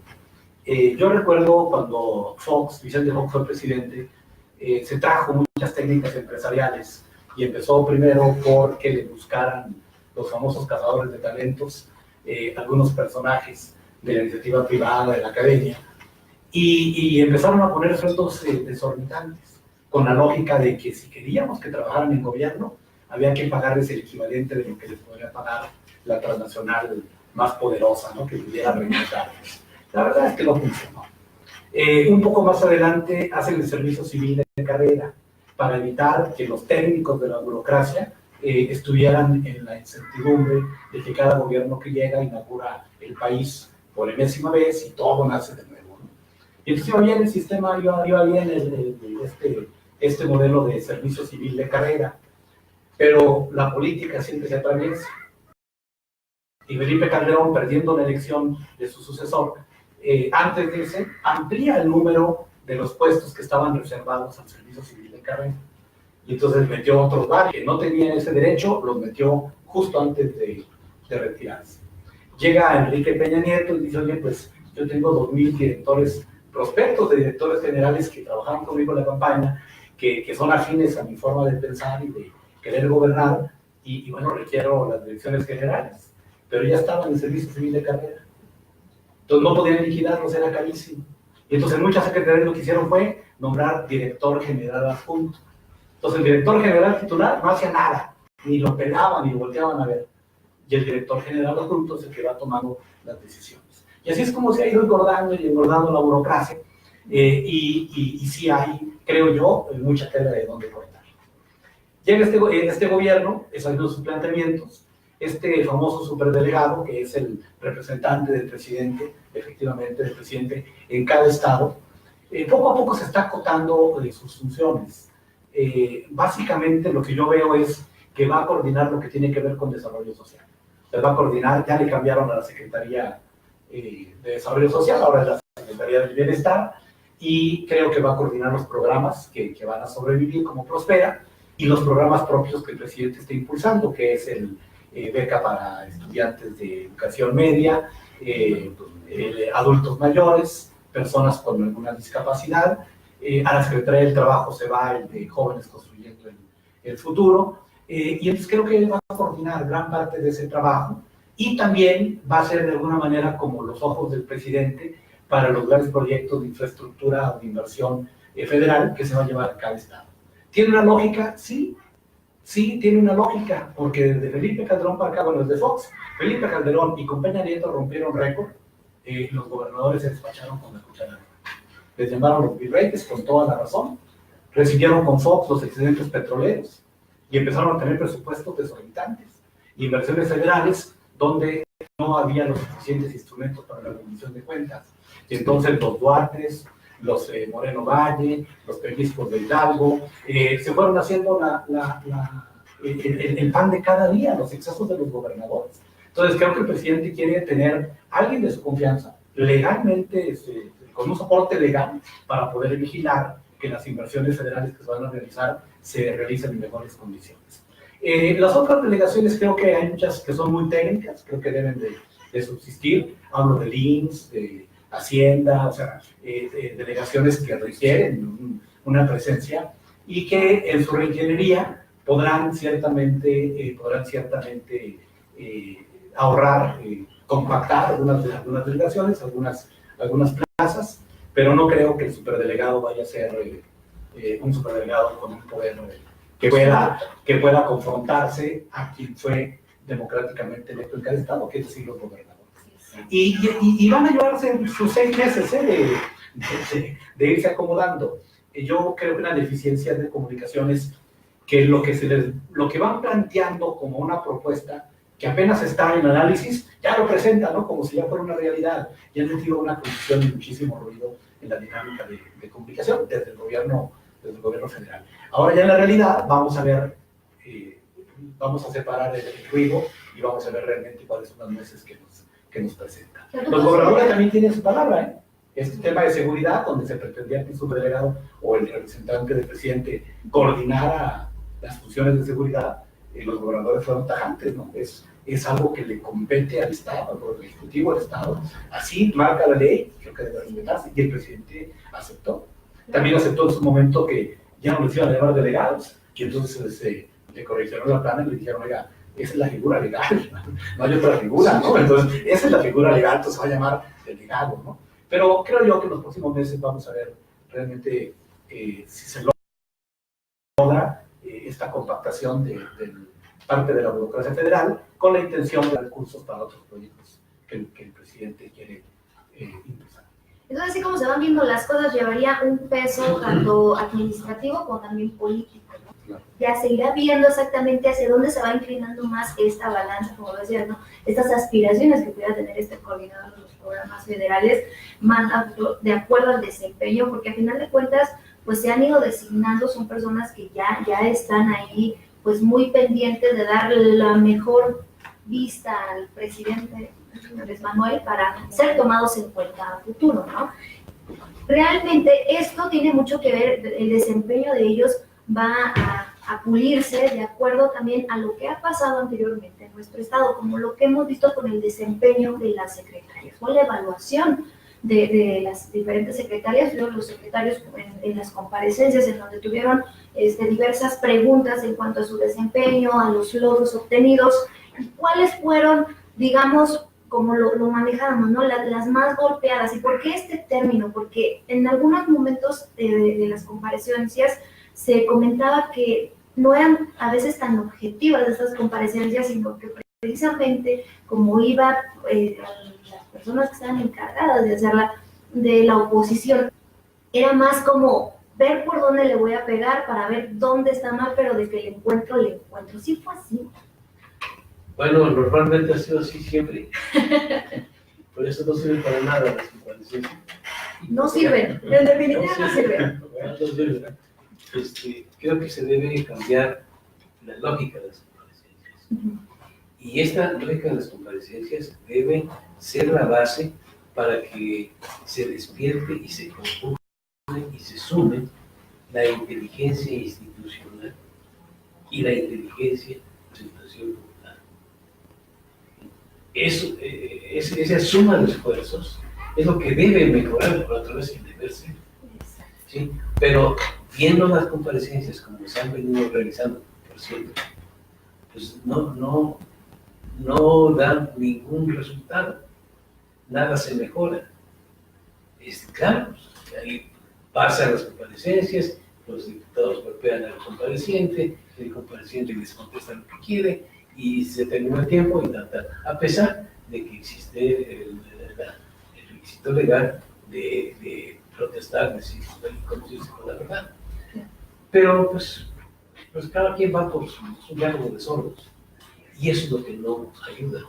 Yo recuerdo cuando Vicente Fox fue presidente, se trajo muchas técnicas empresariales y empezó primero porque le buscaran los famosos cazadores de talentos, algunos personajes de la iniciativa privada, de la academia, y empezaron a poner sueldos desorbitantes, con la lógica de que si queríamos que trabajaran en gobierno, había que pagarles el equivalente de lo que les podría pagar la transnacional más poderosa, ¿no?, que pudiera reclutarles. La verdad es que no funcionó. Un poco más adelante hacen el servicio civil de carrera para evitar que los técnicos de la burocracia estuvieran en la incertidumbre de que cada gobierno que llega inaugura el país por enésima vez y todo nace de nuevo, ¿no? Y entonces iba bien el sistema, iba bien este modelo de servicio civil de carrera. pero la política siempre se atraviesa. Y Felipe Calderón, perdiendo la elección de su sucesor, antes de ese, amplía el número de los puestos que estaban reservados al servicio civil de carrera. Y entonces metió otros varios que no tenían ese derecho, los metió justo antes de retirarse. Llega Enrique Peña Nieto y dice, oye, pues yo tengo 2,000 directores, prospectos de directores generales que trabajaron conmigo en la campaña, que son afines a mi forma de pensar y de querer gobernar, y bueno, requiero las direcciones generales, pero ya estaban en el servicio civil de carrera. Entonces no podían liquidarlos, era carísimo. Y entonces muchas secretarías lo que hicieron fue nombrar director general adjunto. Entonces el director general titular no hacía nada, ni lo pelaban, ni lo volteaban a ver. Y el director general adjunto es el que va tomando las decisiones. Y así es como se ha ido engordando y engordando la burocracia. Y sí hay, creo yo, mucha tela de dónde cortar. Llega este gobierno, esos son sus planteamientos, este famoso superdelegado, que es el representante del presidente, efectivamente del presidente en cada estado, poco a poco se está acotando sus funciones. Básicamente lo que yo veo es que va a coordinar lo que tiene que ver con desarrollo social. Se va a coordinar, ya le cambiaron a la Secretaría de Desarrollo Social, ahora es la Secretaría del Bienestar, y creo que va a coordinar los programas que van a sobrevivir como Prospera, y los programas propios que el presidente está impulsando, que es el beca para estudiantes de educación media, adultos mayores, personas con alguna discapacidad. A la Secretaría del Trabajo se va el de jóvenes construyendo el futuro, y entonces creo que va a coordinar gran parte de ese trabajo, y también va a ser de alguna manera como los ojos del presidente para los grandes proyectos de infraestructura o de inversión federal que se va a llevar a cada estado. ¿Tiene una lógica? Sí, sí tiene una lógica, porque desde Felipe Calderón para acá, bueno, desde Fox, Felipe Calderón y con Peña Nieto rompieron récord, los gobernadores se despacharon con la cuchara. Les llamaron los virreyes con toda la razón, recibieron con Fox los excedentes petroleros y empezaron a tener presupuestos desorbitantes, inversiones federales donde no había los suficientes instrumentos para la rendición de cuentas. Y entonces los Duartes, los Moreno Valle, los Peñiscos de Hidalgo, se fueron haciendo el pan de cada día, los excesos de los gobernadores. Entonces creo que el presidente quiere tener a alguien de su confianza, legalmente, con un soporte legal, para poder vigilar que las inversiones federales que se van a realizar se realicen en mejores condiciones. Las otras delegaciones creo que hay muchas que son muy técnicas, creo que deben de subsistir. Hablo del IMSS, de Hacienda, o sea, delegaciones que requieren una presencia y que en su reingeniería podrán ciertamente ahorrar, compactar algunas delegaciones, algunas plazas, pero no creo que el superdelegado vaya a ser un superdelegado con un poder que pueda confrontarse a quien fue democráticamente electo en cada estado, que es decir, los gobernadores. Y van a llevarse sus 6 meses de irse acomodando. Yo creo que una deficiencia de comunicaciones que lo que van planteando como una propuesta que apenas está en análisis, ya lo presentan, ¿no? Como si ya fuera una realidad. Y han metido una confusión y muchísimo ruido en la dinámica de comunicación desde el gobierno federal. Ahora ya en la realidad vamos a ver, vamos a separar el ruido y vamos a ver realmente cuáles son las nueces que nos presentan. Los gobernadores también tienen su palabra, ¿eh? Este tema de seguridad, donde se pretendía que el subdelegado o el representante del presidente coordinara las funciones de seguridad, los gobernadores fueron tajantes, ¿no? Es algo que le compete al Estado, al Ejecutivo del Estado. Así marca la ley, creo que debe respetarse, y el presidente aceptó. También aceptó en su momento que ya no les iban a llamar delegados, y entonces le corrigieron la plana y le dijeron, oiga, esa es la figura legal, no hay otra figura, ¿no? Entonces, esa es la figura legal, entonces se va a llamar delegado, ¿no? Pero creo yo que en los próximos meses vamos a ver realmente si se logra esta compactación de parte de la burocracia federal con la intención de dar recursos para otros proyectos que el presidente quiere impulsar. Entonces, así como se van viendo las cosas, llevaría un peso tanto administrativo como también político, ¿no? Claro. Ya se irá viendo exactamente hacia dónde se va inclinando más esta balanza, como decías, ¿no? Estas aspiraciones que pudiera tener este coordinador de los programas federales, más de acuerdo al desempeño, porque al final de cuentas, pues se han ido designando, son personas que ya están ahí pues muy pendientes de dar la mejor vista al presidente Andrés Manuel para ser tomados en cuenta a futuro, ¿no? Realmente esto tiene mucho que ver, el desempeño de ellos va a pulirse de acuerdo también a lo que ha pasado anteriormente en nuestro estado, como lo que hemos visto con el desempeño de las secretarias, o la evaluación de las diferentes secretarias, los secretarios en las comparecencias en donde tuvieron diversas preguntas en cuanto a su desempeño, a los logros obtenidos, y cuáles fueron, digamos, como lo manejábamos, ¿no? Las más golpeadas. ¿Y por qué este término? Porque en algunos momentos de las comparecencias se comentaba que no eran a veces tan objetivas estas comparecencias, sino que precisamente como iba las personas que estaban encargadas de hacerla de la oposición, era más como ver por dónde le voy a pegar para ver dónde está mal, pero de que le encuentro, le encuentro. Sí fue así. Bueno, normalmente ha sido así siempre. Por eso no sirven para nada las comparecencias. No sirven, en definitiva no sirven. No sirven. Creo que se debe cambiar la lógica de las comparecencias. Y esta lógica de las comparecencias debe ser la base para que se despierte y se conjugue y se sume la inteligencia institucional y la inteligencia de representación popular. Esa suma de esfuerzos es lo que debe mejorar, por otra vez, el deber ser. ¿Sí? Pero viendo las comparecencias como se han venido realizando, por cierto, pues no dan ningún resultado, nada se mejora. Claro, ahí pasan las comparecencias, los diputados golpean al compareciente, el compareciente les contesta lo que quiere y se termina el tiempo y tal, a pesar de que existe el requisito legal de protestar, decir, conducirse con la verdad. Pero pues cada quien va por su diálogo de sordos. Y eso es lo que no ayuda.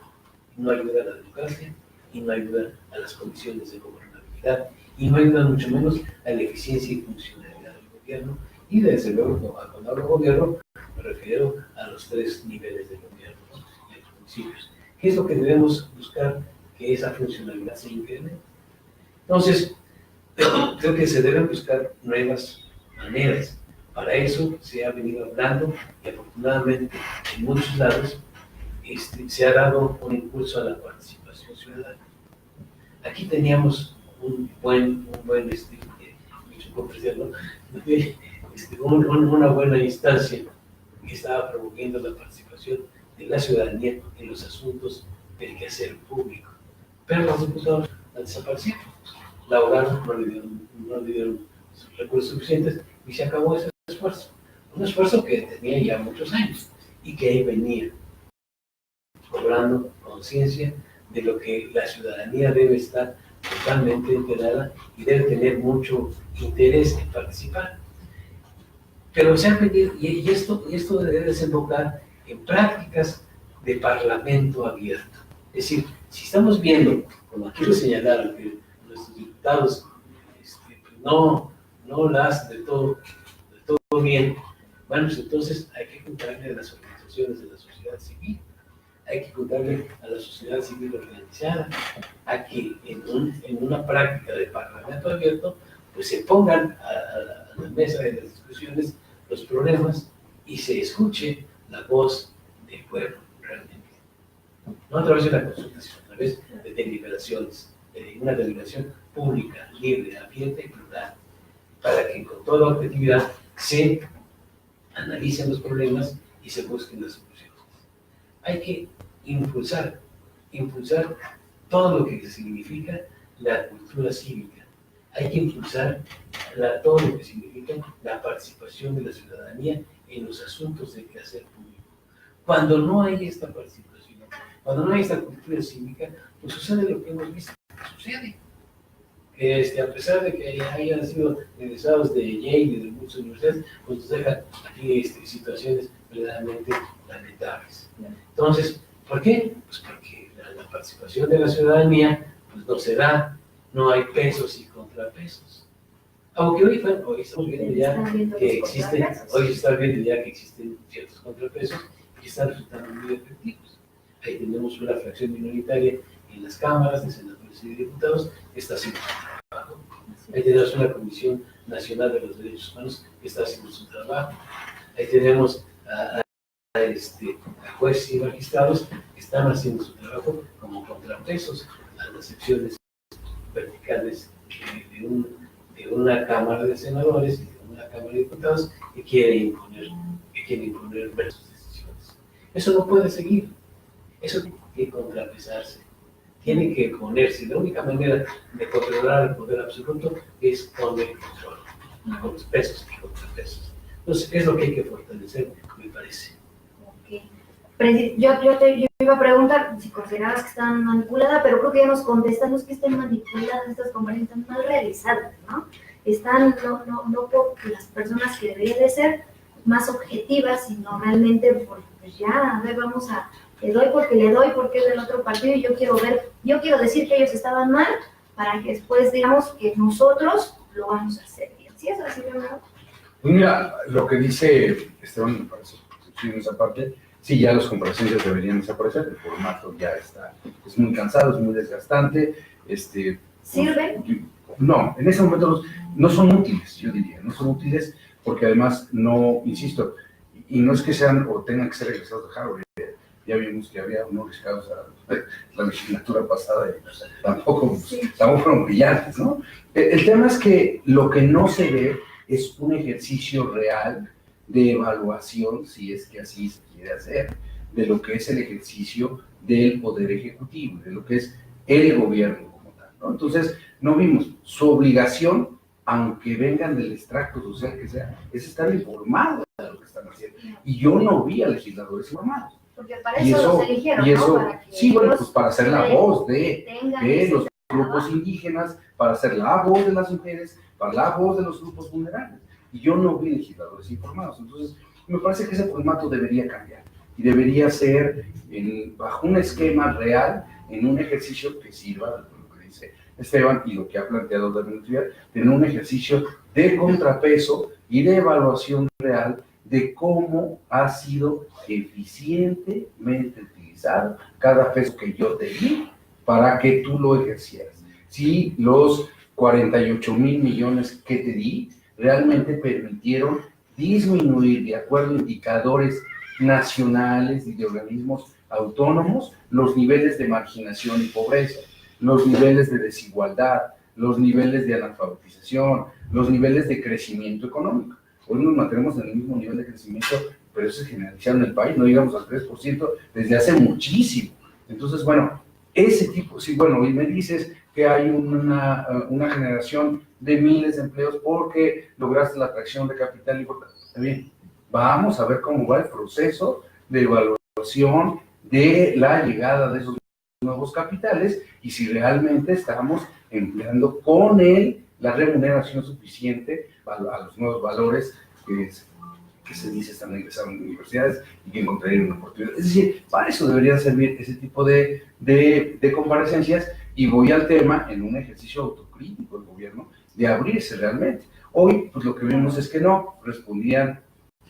No ayuda a la democracia y no ayuda a las condiciones de gobernabilidad y no ayuda mucho menos a la eficiencia y funcionalidad del gobierno. Y desde luego, cuando hablo gobierno, me refiero a los 3 niveles de gobierno, ¿no? Y a los municipios. ¿Qué es lo que debemos buscar? Que esa funcionalidad se incremente. Entonces, creo que se deben buscar nuevas maneras. Para eso se ha venido hablando y afortunadamente en muchos lados se ha dado un impulso a la participación ciudadana. Aquí teníamos una buena instancia que estaba promoviendo la participación de la ciudadanía en los asuntos del quehacer público. Pero los diputados la desaparecieron, la ahogaron, no le dieron recursos suficientes y se acabó ese esfuerzo. Un esfuerzo que tenía ya muchos años y que ahí venía cobrando conciencia de lo que la ciudadanía debe estar totalmente enterada y debe tener mucho interés en participar. Pero se han pedido, y esto debe desembocar en prácticas de parlamento abierto. Es decir, si estamos viendo, como aquí lo señalaron, que nuestros diputados no la hacen de todo bien, bueno, pues entonces hay que juntarle a las organizaciones de la sociedad civil, hay que juntarle a la sociedad civil organizada, a que en una práctica de parlamento abierto, pues se pongan a la mesa de las discusiones los problemas y se escuche la voz del pueblo realmente. No a través de la consultación, a través de deliberaciones, de una deliberación pública, libre, abierta y plural, para que con toda objetividad se analicen los problemas y se busquen las soluciones. Hay que impulsar todo lo que significa la cultura cívica. Hay que impulsar todo lo que significa la participación de la ciudadanía en los asuntos del quehacer público. Cuando no hay esta participación, cuando no hay esta cultura cívica, pues sucede lo que hemos visto que sucede. A pesar de que hayan sido egresados de Yale y de muchas universidades, pues nos dejan aquí situaciones verdaderamente lamentables. Entonces, ¿por qué? Pues porque la participación de la ciudadanía pues no se da, no hay pesos y contrapesos. Aunque hoy estamos viendo ya que existen, hoy se está viendo ya que existen ciertos contrapesos que están resultando muy efectivos. Ahí tenemos una fracción minoritaria en las cámaras de senadores y de diputados que está haciendo su trabajo. Ahí tenemos una Comisión Nacional de los Derechos Humanos que está haciendo su trabajo. Ahí tenemos a jueces y magistrados que están haciendo su trabajo como contrapesos a las secciones verticales de una Cámara de Senadores y de una Cámara de Diputados que quiere imponer sus decisiones. Eso no puede seguir. Eso tiene que contrapesarse. Tiene que ponerse. La única manera de controlar el poder absoluto es con el control, con los pesos y contrapesos. Entonces, es lo que hay que fortalecer, me parece. Okay. Yo iba a preguntar si considerabas que están manipuladas, pero creo que ya nos contestan, no es que estén manipuladas, estas conferencias están mal realizadas, ¿no? Están no por las personas que deberían de ser más objetivas, sino realmente por, pues ya, a ver, vamos a, le doy porque es del otro partido y yo quiero decir que ellos estaban mal para que después digamos que nosotros lo vamos a hacer bien. ¿Sí es así, Leonardo? Pues mira, lo que dice Esteban me parece, en esa parte, sí, ya las comparecencias deberían desaparecer, el formato ya está, es muy cansado, es muy desgastante, ¿Sirven? No, en ese momento no son útiles, yo diría, no son útiles porque además no, insisto, y no es que sean o tengan que ser egresados de Harvard, ya vimos que había unos egresados a la legislatura pasada y tampoco fueron brillantes, ¿no? El tema es que lo que no se ve es un ejercicio real de evaluación, si es que así se quiere hacer, de lo que es el ejercicio del Poder Ejecutivo, de lo que es el gobierno como tal, ¿no? Entonces, no vimos su obligación, aunque vengan del extracto social que sea, es estar informados de lo que están haciendo. Y yo no vi a legisladores informados. Porque para eso los eligieron, ¿no? Para que sí, bueno, pues para ser la voz de los grupos indígenas, para ser la voz de las mujeres, para la voz de los grupos vulnerables. Y yo no vi legisladores informados. Entonces, me parece que ese formato debería cambiar. Y debería ser bajo un esquema real, en un ejercicio que sirva, lo que dice Esteban, y lo que ha planteado David Trivial, tener un ejercicio de contrapeso y de evaluación real de cómo ha sido eficientemente utilizado cada peso que yo te di para que tú lo ejercieras. Si los 48,000 millones que te di realmente permitieron disminuir, de acuerdo a indicadores nacionales y de organismos autónomos, los niveles de marginación y pobreza, los niveles de desigualdad, los niveles de analfabetización, los niveles de crecimiento económico. Hoy nos mantenemos en el mismo nivel de crecimiento, pero eso se generalizado en el país, no llegamos al 3% desde hace muchísimo. Entonces, bueno, ese tipo, sí, bueno, y me dices que hay una generación de miles de empleos porque lograste la atracción de capital importante. Está bien, vamos a ver cómo va el proceso de evaluación de la llegada de esos nuevos capitales y si realmente estamos empleando con él la remuneración suficiente a los nuevos valores que se dice están ingresando en universidades y que encontrarían una oportunidad. Es decir, para eso deberían servir ese tipo de comparecencias y voy al tema en un ejercicio autocrítico del gobierno de abrirse realmente. Hoy, pues lo que vimos es que no, respondían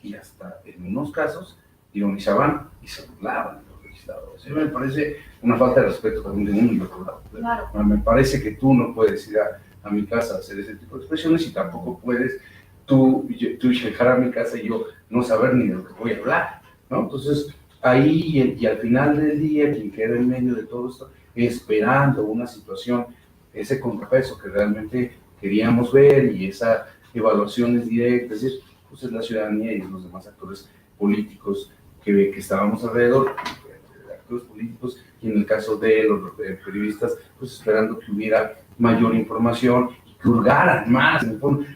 y hasta en unos casos ironizaban y se burlaban de los legisladores. Eso me parece una falta de respeto también de uno y de otro lado. Claro. Me parece que tú no puedes ir a mi casa a hacer ese tipo de expresiones y tampoco puedes tú llegar a mi casa y yo no saber ni de lo que voy a hablar, ¿no? Entonces, ahí y al final del día, quien queda en medio de todo esto, esperando una situación, ese contrapeso que realmente queríamos ver y esa evaluación es directa, es decir, pues es la ciudadanía y los demás actores políticos que estábamos alrededor, actores políticos, y en el caso de los periodistas, pues esperando que hubiera mayor información y que hurgaran más.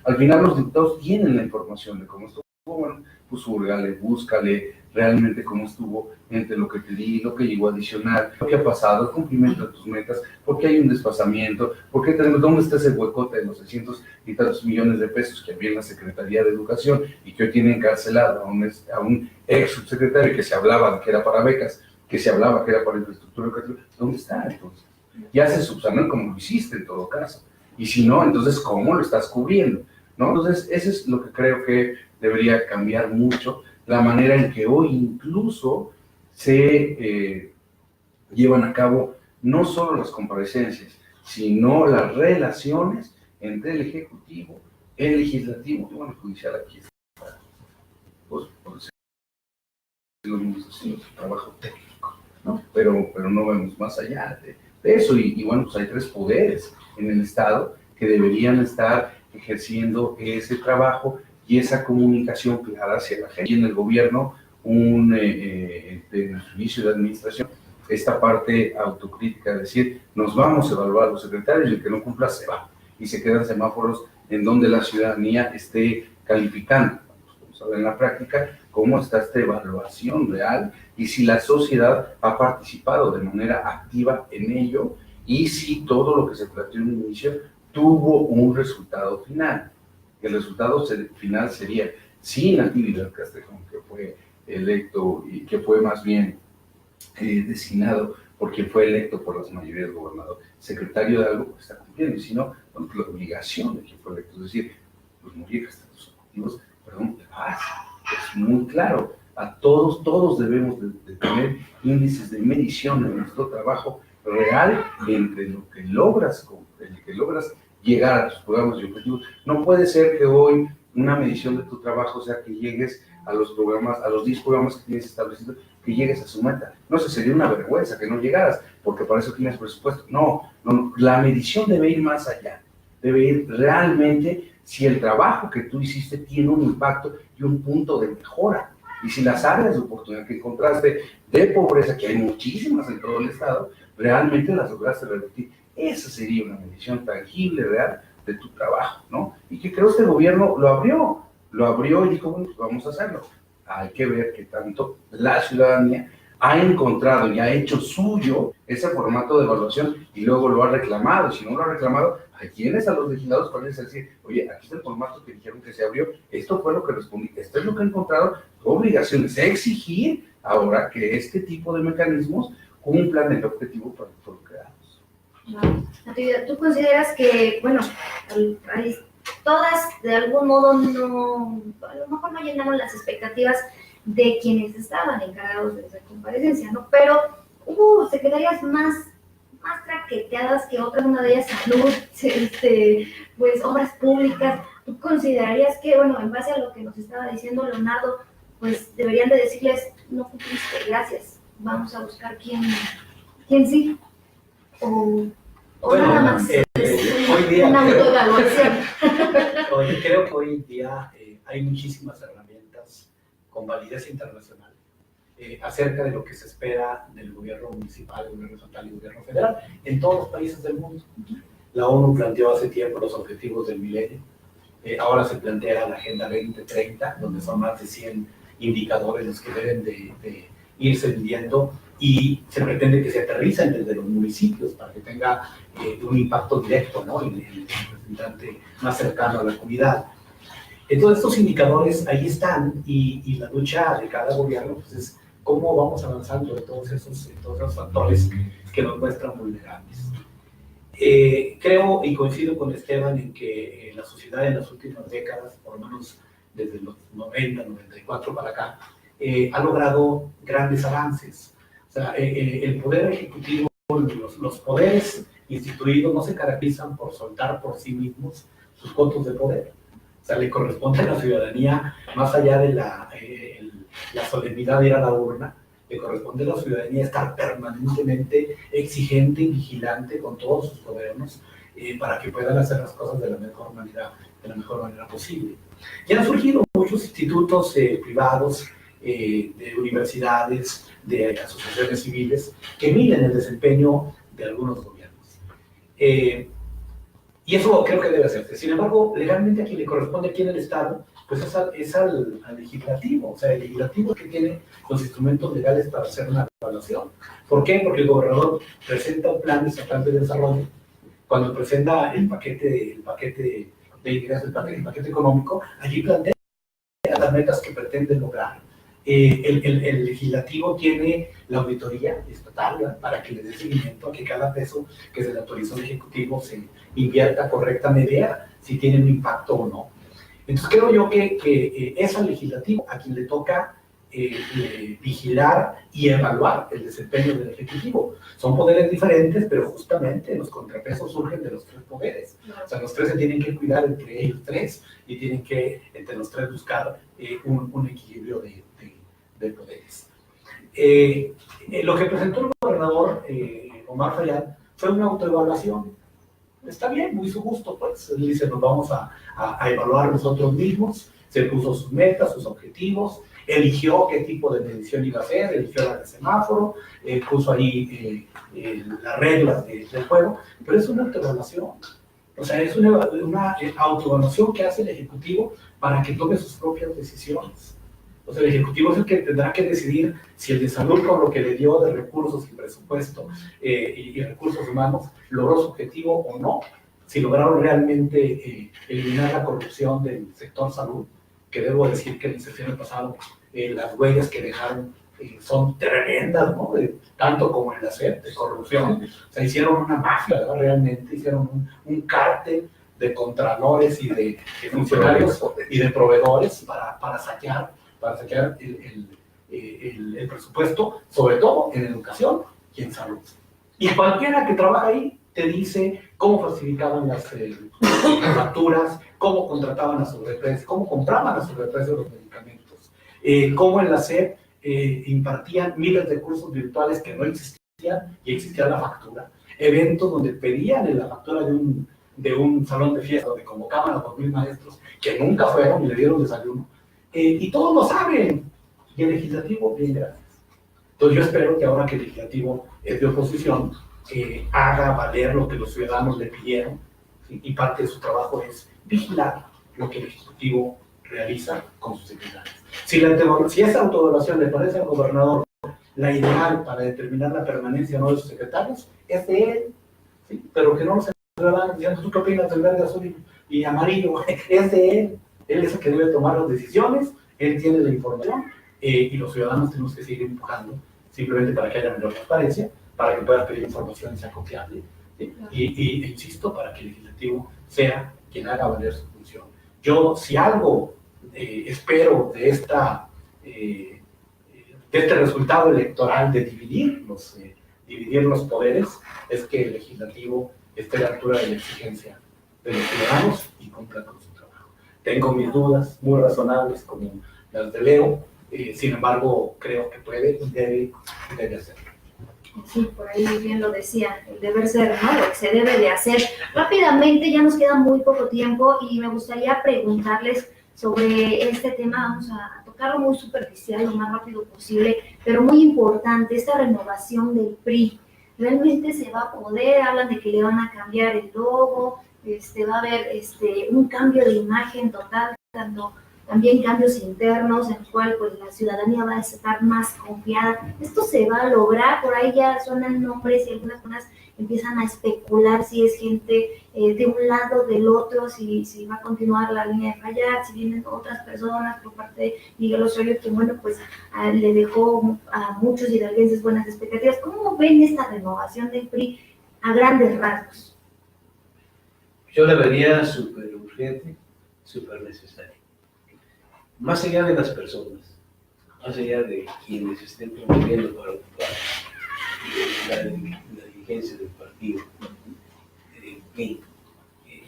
Al final los diputados tienen la información de cómo estuvo, bueno, pues hurgale, búscale realmente cómo estuvo entre lo que te di, lo que llegó adicional, lo que ha pasado, el cumplimiento de tus metas, por qué hay un desfasamiento, por qué tenemos, dónde está ese huecote de los 600 y tantos millones de pesos que había en la Secretaría de Educación y que hoy tiene encarcelado a un ex subsecretario que se hablaba de que era para becas, que se hablaba que era para infraestructura educativa. ¿Dónde está entonces? Ya se subsanan como lo hiciste en todo caso. Y si no, entonces, ¿cómo lo estás cubriendo? ¿no? Entonces, eso es lo que creo que debería cambiar mucho, la manera en que hoy incluso se llevan a cabo no solo las comparecencias, sino las relaciones entre el Ejecutivo, el Legislativo y bueno, el Judicial aquí. Pues, por decirlo mismo, es trabajo técnico, ¿no? Pero no vemos más allá de eso y bueno, pues hay 3 poderes en el Estado que deberían estar ejerciendo ese trabajo y esa comunicación clara hacia la gente. Y en el gobierno, en el servicio de administración, esta parte autocrítica, es decir, nos vamos a evaluar los secretarios y el que no cumpla se va. Y se quedan semáforos en donde la ciudadanía esté calificando, vamos a ver en la práctica, cómo está esta evaluación real y si la sociedad ha participado de manera activa en ello y si todo lo que se planteó en un inicio tuvo un resultado final. El resultado final sería, sin Natividad Castrejón, que fue electo y que fue más bien designado porque fue electo por las mayorías gobernador, secretario de algo, pues está cumpliendo, y si no, bueno, la obligación de quien fue electo, es decir, los Mujica Estados Unidos, perdón, es muy claro, a todos debemos de tener índices de medición en nuestro trabajo real entre lo que logras llegar a tus programas y objetivos. No puede ser que hoy una medición de tu trabajo sea que llegues a los programas, a los 10 programas que tienes establecidos, que llegues a su meta. No, sería una vergüenza que no llegaras, porque para eso tienes presupuesto. No, la medición debe ir más allá, debe ir realmente si el trabajo que tú hiciste tiene un impacto y un punto de mejora. Y si las áreas de oportunidad que encontraste de pobreza, que hay muchísimas en todo el estado, realmente las lograste revertir. Esa sería una medición tangible, real, de tu trabajo, ¿no? Y que creo que este gobierno lo abrió y dijo, bueno, pues vamos a hacerlo. Hay que ver que tanto la ciudadanía ha encontrado y ha hecho suyo ese formato de evaluación y luego lo ha reclamado. Si no lo ha reclamado, ¿a quiénes? A los legisladores para decir, oye, aquí está el formato que dijeron que se abrió, esto fue lo que respondí, esto es lo que he encontrado. Tu obligación es exigir ahora que este tipo de mecanismos cumplan el objetivo para el que fueron creados. Natividad, ¿tú consideras que, bueno, todas de algún modo a lo mejor no llenaron las expectativas de quienes estaban encargados de esa comparecencia, ¿no? Pero hubo secretarías más traqueteadas que otras, una de ellas salud, pues obras públicas. ¿Tú considerarías que, bueno, en base a lo que nos estaba diciendo Leonardo, pues deberían de decirles, no cumpliste, gracias, vamos a buscar quién sí? O bueno, nada más hoy día una autoevaluación. Creo que hoy en día hay muchísimas herramientas con validez internacional acerca de lo que se espera del gobierno municipal, del gobierno estatal y del gobierno federal en todos los países del mundo. La ONU planteó hace tiempo los objetivos del milenio, ahora se plantea la Agenda 2030, donde son más de 100 indicadores los que deben de irse midiendo y se pretende que se aterricen desde los municipios para que tenga un impacto directo, ¿no? en el representante más cercano a la comunidad. Entonces estos indicadores ahí están y la lucha de cada gobierno pues, es cómo vamos avanzando en todos esos factores que nos muestran vulnerables. Creo y coincido con Esteban en que la sociedad en las últimas décadas, por lo menos desde los 90, 94 para acá, ha logrado grandes avances. O sea, el poder ejecutivo, los poderes instituidos no se caracterizan por soltar por sí mismos sus cotos de poder. O sea, le corresponde a la ciudadanía, más allá de la solemnidad de ir a la urna, le corresponde a la ciudadanía estar permanentemente exigente y vigilante con todos sus gobiernos para que puedan hacer las cosas de la mejor manera posible. Ya han surgido muchos institutos privados, de universidades, de asociaciones civiles, que miden el desempeño de algunos gobiernos. Y eso creo que debe hacerse. Sin embargo, legalmente a quien le corresponde aquí en el Estado, pues es al legislativo. O sea, el legislativo que tiene los instrumentos legales para hacer una evaluación. ¿Por qué? Porque el gobernador presenta un plan estatal de desarrollo. Cuando presenta el paquete de ingresos, el paquete económico, allí plantea las metas que pretende lograr. El legislativo tiene la auditoría estatal para que le dé seguimiento a que cada peso que se le autorizó al ejecutivo se invierta correctamente, si tiene un impacto o no. Entonces creo yo que es al legislativo a quien le toca vigilar y evaluar el desempeño del ejecutivo. Son poderes diferentes, pero justamente los contrapesos surgen de los tres poderes. O sea, los tres se tienen que cuidar entre ellos tres y tienen que entre los tres buscar un equilibrio de poderes. Lo que presentó el gobernador Omar Fayad fue una autoevaluación. Está bien, muy su gusto, pues. Él dice, nos vamos a evaluar nosotros mismos. Se puso sus metas, sus objetivos, eligió qué tipo de medición iba a hacer, eligió la del semáforo, puso ahí las reglas del juego, pero es una autoevaluación. O sea, es una autoevaluación que hace el Ejecutivo para que tome sus propias decisiones. O sea, el Ejecutivo es el que tendrá que decidir si el de salud, con lo que le dio de recursos y presupuesto y recursos humanos, logró su objetivo o no, si lograron realmente eliminar la corrupción del sector salud, que debo decir que en el sexenio pasado las huellas que dejaron son tremendas, ¿no? Tanto como en la SEP, de corrupción. O sea, hicieron una mafia, ¿verdad? Realmente hicieron un cártel de contralores y de funcionarios y de proveedores para saquear el presupuesto, sobre todo en educación y en salud. Y cualquiera que trabaja ahí te dice cómo falsificaban las facturas, cómo contrataban a sobreprecios, cómo compraban a sobreprecios los medicamentos, cómo en la SEP impartían miles de cursos virtuales que no existían y existía la factura, eventos donde pedían en la factura de un salón de fiesta donde convocaban a 2,000 maestros que nunca fueron y le dieron desayuno, y todos lo saben, y el legislativo, bien, gracias. Entonces yo espero que ahora que el legislativo es de oposición, haga valer lo que los ciudadanos le pidieron, ¿sí? Y parte de su trabajo es vigilar lo que el Ejecutivo realiza con sus secretarios. Si esa autoevaluación le parece al gobernador la ideal para determinar la permanencia o no de sus secretarios, es de él, ¿sí? Pero que no los ciudadanos digan, ¿tú qué opinas del verde, azul y amarillo? Es de él. Él es el que debe tomar las decisiones, él tiene la información, y los ciudadanos tenemos que seguir empujando simplemente para que haya mayor transparencia, para que puedas pedir información y sea confiable, ¿sí? E insisto, para que el legislativo sea quien haga valer su función. Yo, si algo espero de este resultado electoral de dividir los poderes, es que el legislativo esté a la altura de la exigencia de los ciudadanos y cumpla con su trabajo. Tengo mis dudas muy razonables, como las de Leo, sin embargo, creo que puede y debe hacerlo. Sí, por ahí bien lo decía, el deber ser, ¿no? Lo que se debe de hacer. Rápidamente, ya nos queda muy poco tiempo y me gustaría preguntarles sobre este tema. Vamos a tocarlo muy superficial, lo más rápido posible, pero muy importante, esta renovación del PRI. ¿Realmente se va a poder? Hablan de que le van a cambiar el logo, va a haber un cambio de imagen total, también cambios internos en los cuales pues, la ciudadanía va a estar más confiada. ¿Esto se va a lograr? Por ahí ya suenan nombres y algunas personas empiezan a especular si es gente de un lado, del otro, si va a continuar la línea de Fayad, si vienen otras personas por parte de Miguel Osorio, que bueno, pues le dejó a muchos hidalguenses buenas expectativas. ¿Cómo ven esta renovación del PRI a grandes rasgos? Yo la vería súper urgente, súper necesaria. Más allá de las personas, más allá de quienes estén promoviendo para ocupar la dirigencia del partido,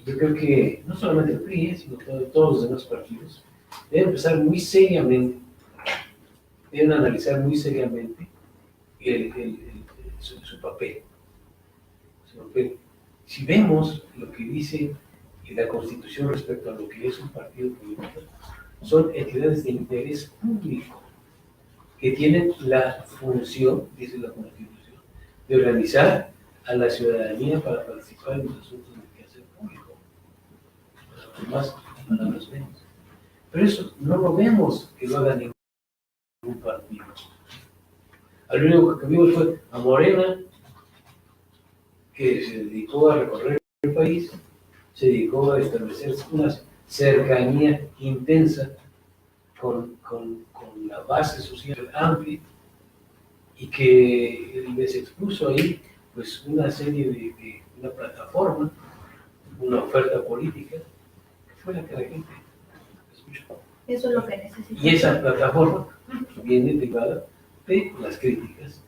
yo creo que no solamente el PRI, sino todos los demás partidos deben empezar muy seriamente, deben analizar muy seriamente su papel. Si vemos lo que dice la Constitución respecto a lo que es un partido político, son entidades de interés público que tienen la función, dice la Constitución, de organizar a la ciudadanía para participar en los asuntos del quehacer público. Más, palabras menos. Pero eso no lo vemos que lo haga ningún partido. Al único que vimos fue a Morena, que se dedicó a recorrer el país, se dedicó a establecer una cercanía intensa con la base social amplia y que les expuso ahí pues una serie de una plataforma, una oferta política que fue la que la gente escucha. Eso es lo que necesitamos. Y esa plataforma viene derivada de las críticas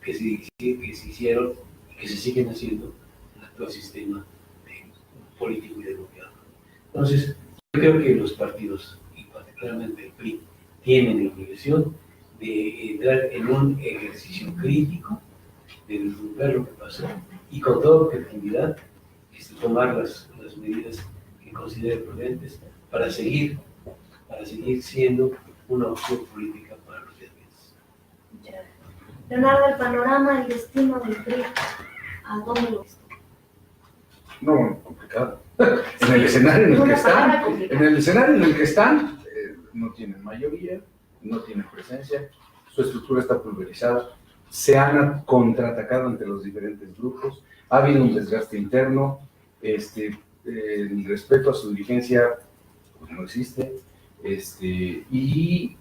que se hicieron y que se siguen haciendo al actual sistema político y de gobierno. Entonces, yo creo que los partidos, y particularmente el PRI, tienen la obligación de entrar en un ejercicio crítico, de ver lo que pasó y con toda objetividad tomar las medidas que considere prudentes para seguir siendo una opción política para los vietnamitas. Leonardo, el panorama, el destino del PRI, ¿a dónde lo ves? No, bueno, complicado. En el escenario en el que están, no tienen mayoría, no tienen presencia, su estructura está pulverizada, se han contraatacado entre los diferentes grupos, ha habido un desgaste interno, el respeto a su dirigencia pues, no existe, y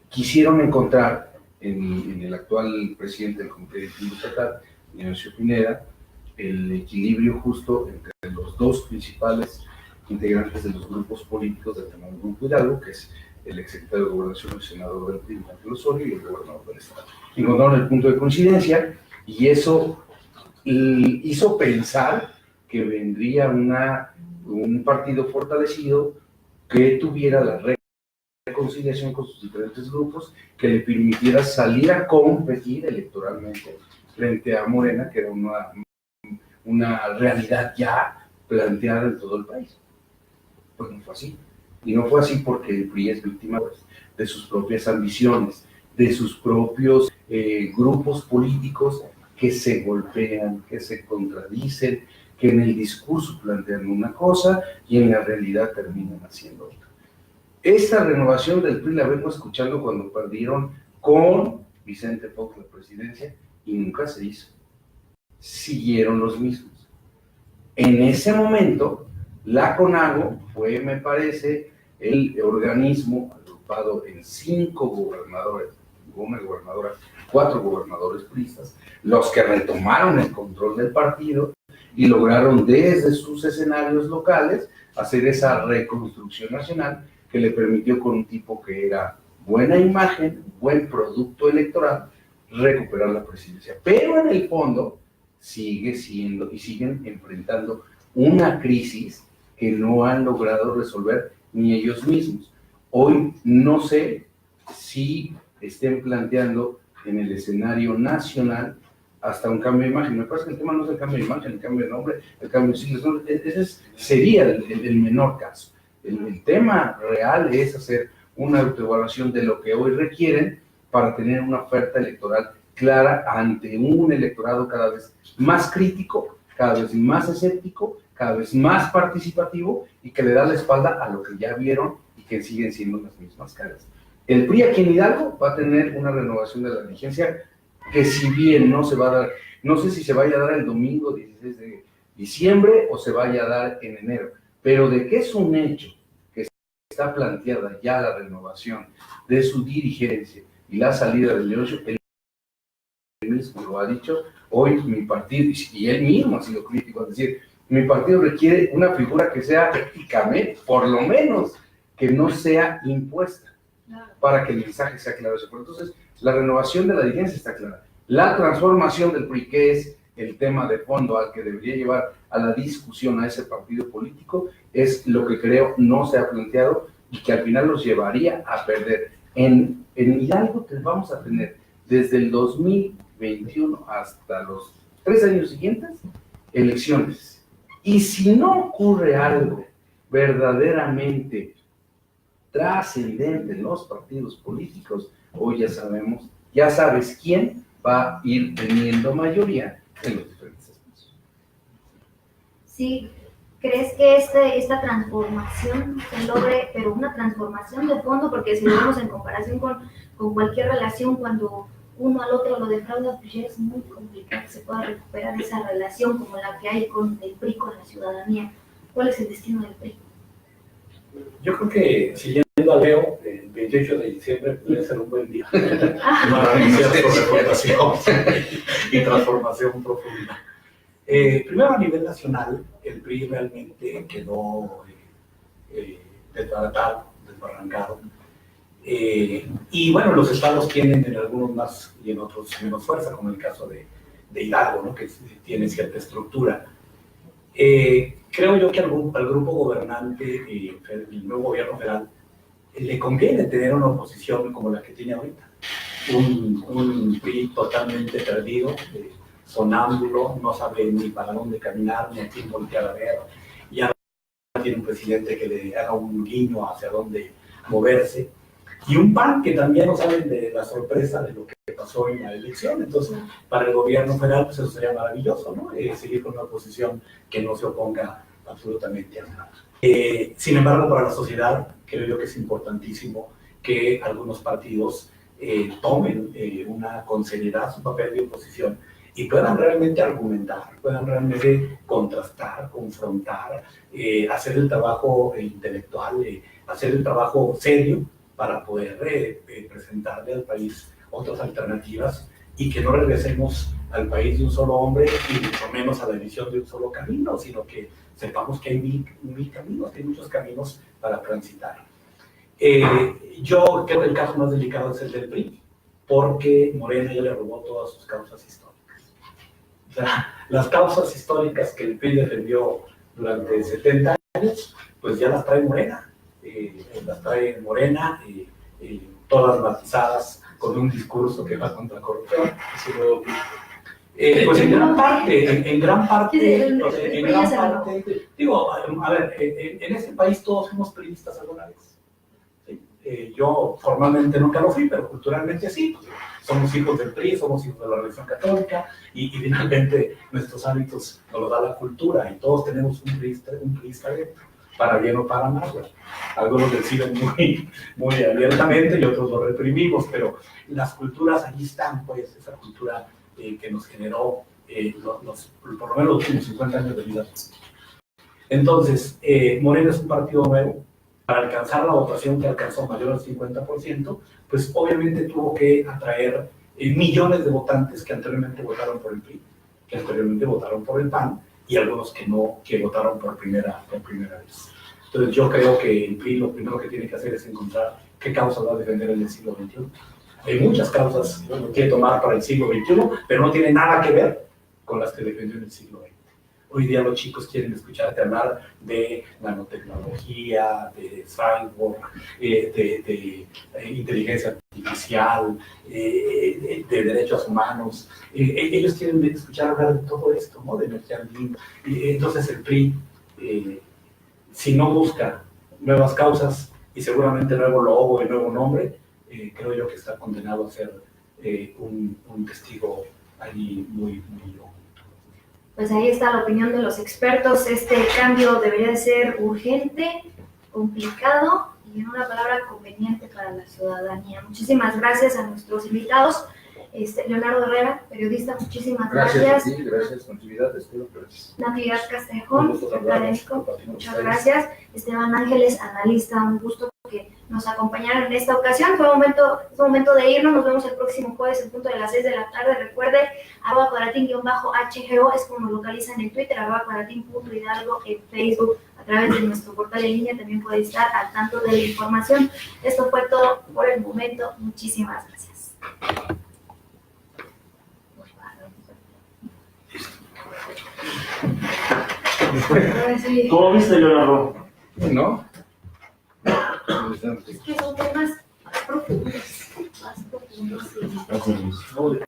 quisieron encontrar en el actual presidente del Comité Directivo Estatal, Ignacio Pineda, el equilibrio justo entre los dos principales integrantes de los grupos políticos del llamado Grupo Hidalgo, que es el exsecretario de Gobernación, el senador del PRI, Ángel Osorio, y el gobernador del estado. Encontraron el punto de coincidencia y eso hizo pensar que vendría un partido fortalecido que tuviera la reconciliación con sus diferentes grupos, que le permitiera salir a competir electoralmente frente a Morena, que era una realidad ya planteada en todo el país. Pues no fue así. Y no fue así porque el PRI es víctima de sus propias ambiciones, de sus propios grupos políticos que se golpean, que se contradicen, que en el discurso plantean una cosa y en la realidad terminan haciendo otra. Esta renovación del PRI la vengo escuchando cuando perdieron con Vicente Fox la presidencia y nunca se hizo. Siguieron los mismos. En ese momento, la CONAGO fue, me parece, el organismo agrupado en 5 gobernadores, una gobernadora, 4 gobernadores priistas, los que retomaron el control del partido y lograron desde sus escenarios locales hacer esa reconstrucción nacional que le permitió con un tipo que era buena imagen, buen producto electoral, recuperar la presidencia. Pero en el fondo sigue siendo y siguen enfrentando una crisis que no han logrado resolver ni ellos mismos. Hoy no sé si estén planteando en el escenario nacional hasta un cambio de imagen. Me parece que el tema no es el cambio de imagen, el cambio de nombre, el cambio de siglas, no, ese sería el menor caso. El tema real es hacer una autoevaluación de lo que hoy requieren para tener una oferta electoral clara ante un electorado cada vez más crítico, cada vez más escéptico, cada vez más participativo y que le da la espalda a lo que ya vieron y que siguen siendo las mismas caras. El PRI aquí en Hidalgo va a tener una renovación de la dirigencia que si bien no se va a dar, no sé si se vaya a dar el domingo 16 de diciembre o se vaya a dar en enero, pero de que es un hecho que está planteada ya la renovación de su dirigencia y la salida del Leoncio, él mismo lo ha dicho, hoy mi partido, y él mismo ha sido crítico, es decir, mi partido requiere una figura que sea éticamente, por lo menos, que no sea impuesta, para que el mensaje sea claro. Entonces, la renovación de la dirigencia está clara. La transformación del PRI, que es el tema de fondo al que debería llevar a la discusión a ese partido político, es lo que creo no se ha planteado y que al final los llevaría a perder. En Hidalgo vamos a tener desde el 2021 hasta los 3 años siguientes elecciones. Y si no ocurre algo verdaderamente trascendente en los partidos políticos, hoy ya sabes quién va a ir teniendo mayoría en los diferentes espacios. Sí, ¿crees que esta transformación se logre, pero una transformación de fondo? Porque si lo vemos en comparación con cualquier relación, cuando uno al otro lo defrauda, pues ya es muy complicado que se pueda recuperar esa relación como la que hay con el PRI, con la ciudadanía. ¿Cuál es el destino del PRI? Yo creo que, siguiendo a Leo, el 28 de diciembre puede ser un buen día para iniciar su refundación y transformación profunda. Primero, a nivel nacional, el PRI realmente quedó desbaratado, desbarrancado. Y bueno, los estados tienen en algunos más y en otros menos fuerza, como el caso de Hidalgo, ¿no? Que tiene cierta estructura. Creo yo que al grupo gobernante, el nuevo gobierno federal, le conviene tener una oposición como la que tiene ahorita. Un PRI totalmente perdido, sonámbulo, no sabe ni para dónde caminar, ni a quién voltear a ver. Ya tiene un presidente que le haga un guiño hacia dónde moverse. Y un PAN que también no saben de la sorpresa de lo que pasó en la elección. Entonces, para el gobierno federal, pues eso sería maravilloso, ¿no? Seguir con una oposición que no se oponga absolutamente a nada. Sin embargo, para la sociedad, creo yo que es importantísimo que algunos partidos tomen con seriedad su papel de oposición y puedan realmente argumentar, puedan realmente contrastar, confrontar, hacer el trabajo intelectual, hacer el trabajo serio para poder presentarle al país otras alternativas y que no regresemos al país de un solo hombre y mucho menos a la visión de un solo camino, sino que sepamos que hay mil caminos, que hay muchos caminos para transitar. Yo creo que el caso más delicado es el del PRI, porque Morena ya le robó todas sus causas históricas. O sea, las causas históricas que el PRI defendió durante 70 años, pues ya las trae Morena. Todas matizadas con un discurso que va contra la corrupción. Pues en gran parte, digo, a ver, en este país todos fuimos priistas alguna vez. ¿Sí? Yo formalmente nunca lo fui, pero culturalmente sí. Pues, somos hijos del PRI, somos hijos de la religión católica y finalmente nuestros hábitos nos los da la cultura y todos tenemos un priista dentro, para bien o para mal. Algunos deciden muy abiertamente y otros lo reprimimos, pero las culturas allí están, pues, esa cultura que nos generó por lo menos los últimos 50 años de vida. Entonces, Morena es un partido nuevo. Para alcanzar la votación que alcanzó mayor al 50%, pues obviamente tuvo que atraer millones de votantes que anteriormente votaron por el PRI, que anteriormente votaron por el PAN, y algunos que votaron por primera vez. Entonces yo creo que el PRI lo primero que tiene que hacer es encontrar qué causa va a defender en el siglo XXI. Hay muchas causas que uno quiere tomar para el siglo XXI, pero no tiene nada que ver con las que defendió en el siglo XX. Hoy día los chicos quieren escucharte hablar de nanotecnología, de cyborg, de inteligencia artificial, de derechos humanos. Ellos quieren escuchar hablar de todo esto, ¿no? De energía limpia. Entonces el PRI, si no busca nuevas causas y seguramente nuevo logo y nuevo nombre, creo yo que está condenado a ser un testigo allí muy loco. Pues ahí está la opinión de los expertos. Este cambio debería de ser urgente, complicado y en una palabra conveniente para la ciudadanía. Muchísimas gracias a nuestros invitados. Leonardo Herrera, periodista, muchísimas gracias. Gracias a ti, gracias, continuidad, gracias. Natividad Castejón, académico, muchas gracias. Esteban Ángeles, analista, un gusto que nos acompañaron en esta ocasión. Es momento de irnos, nos vemos el próximo jueves en punto de las 6 de la tarde. Recuerde, @cuadratin_HGO es como nos localizan en Twitter, @cuadratin.hidalgo en Facebook. A través de nuestro portal en línea también puede estar al tanto de la información. Esto fue todo por el momento. Muchísimas gracias. ¿Cómo viste, Leonardo? ¿No? Es que son temas profundos, más profundos.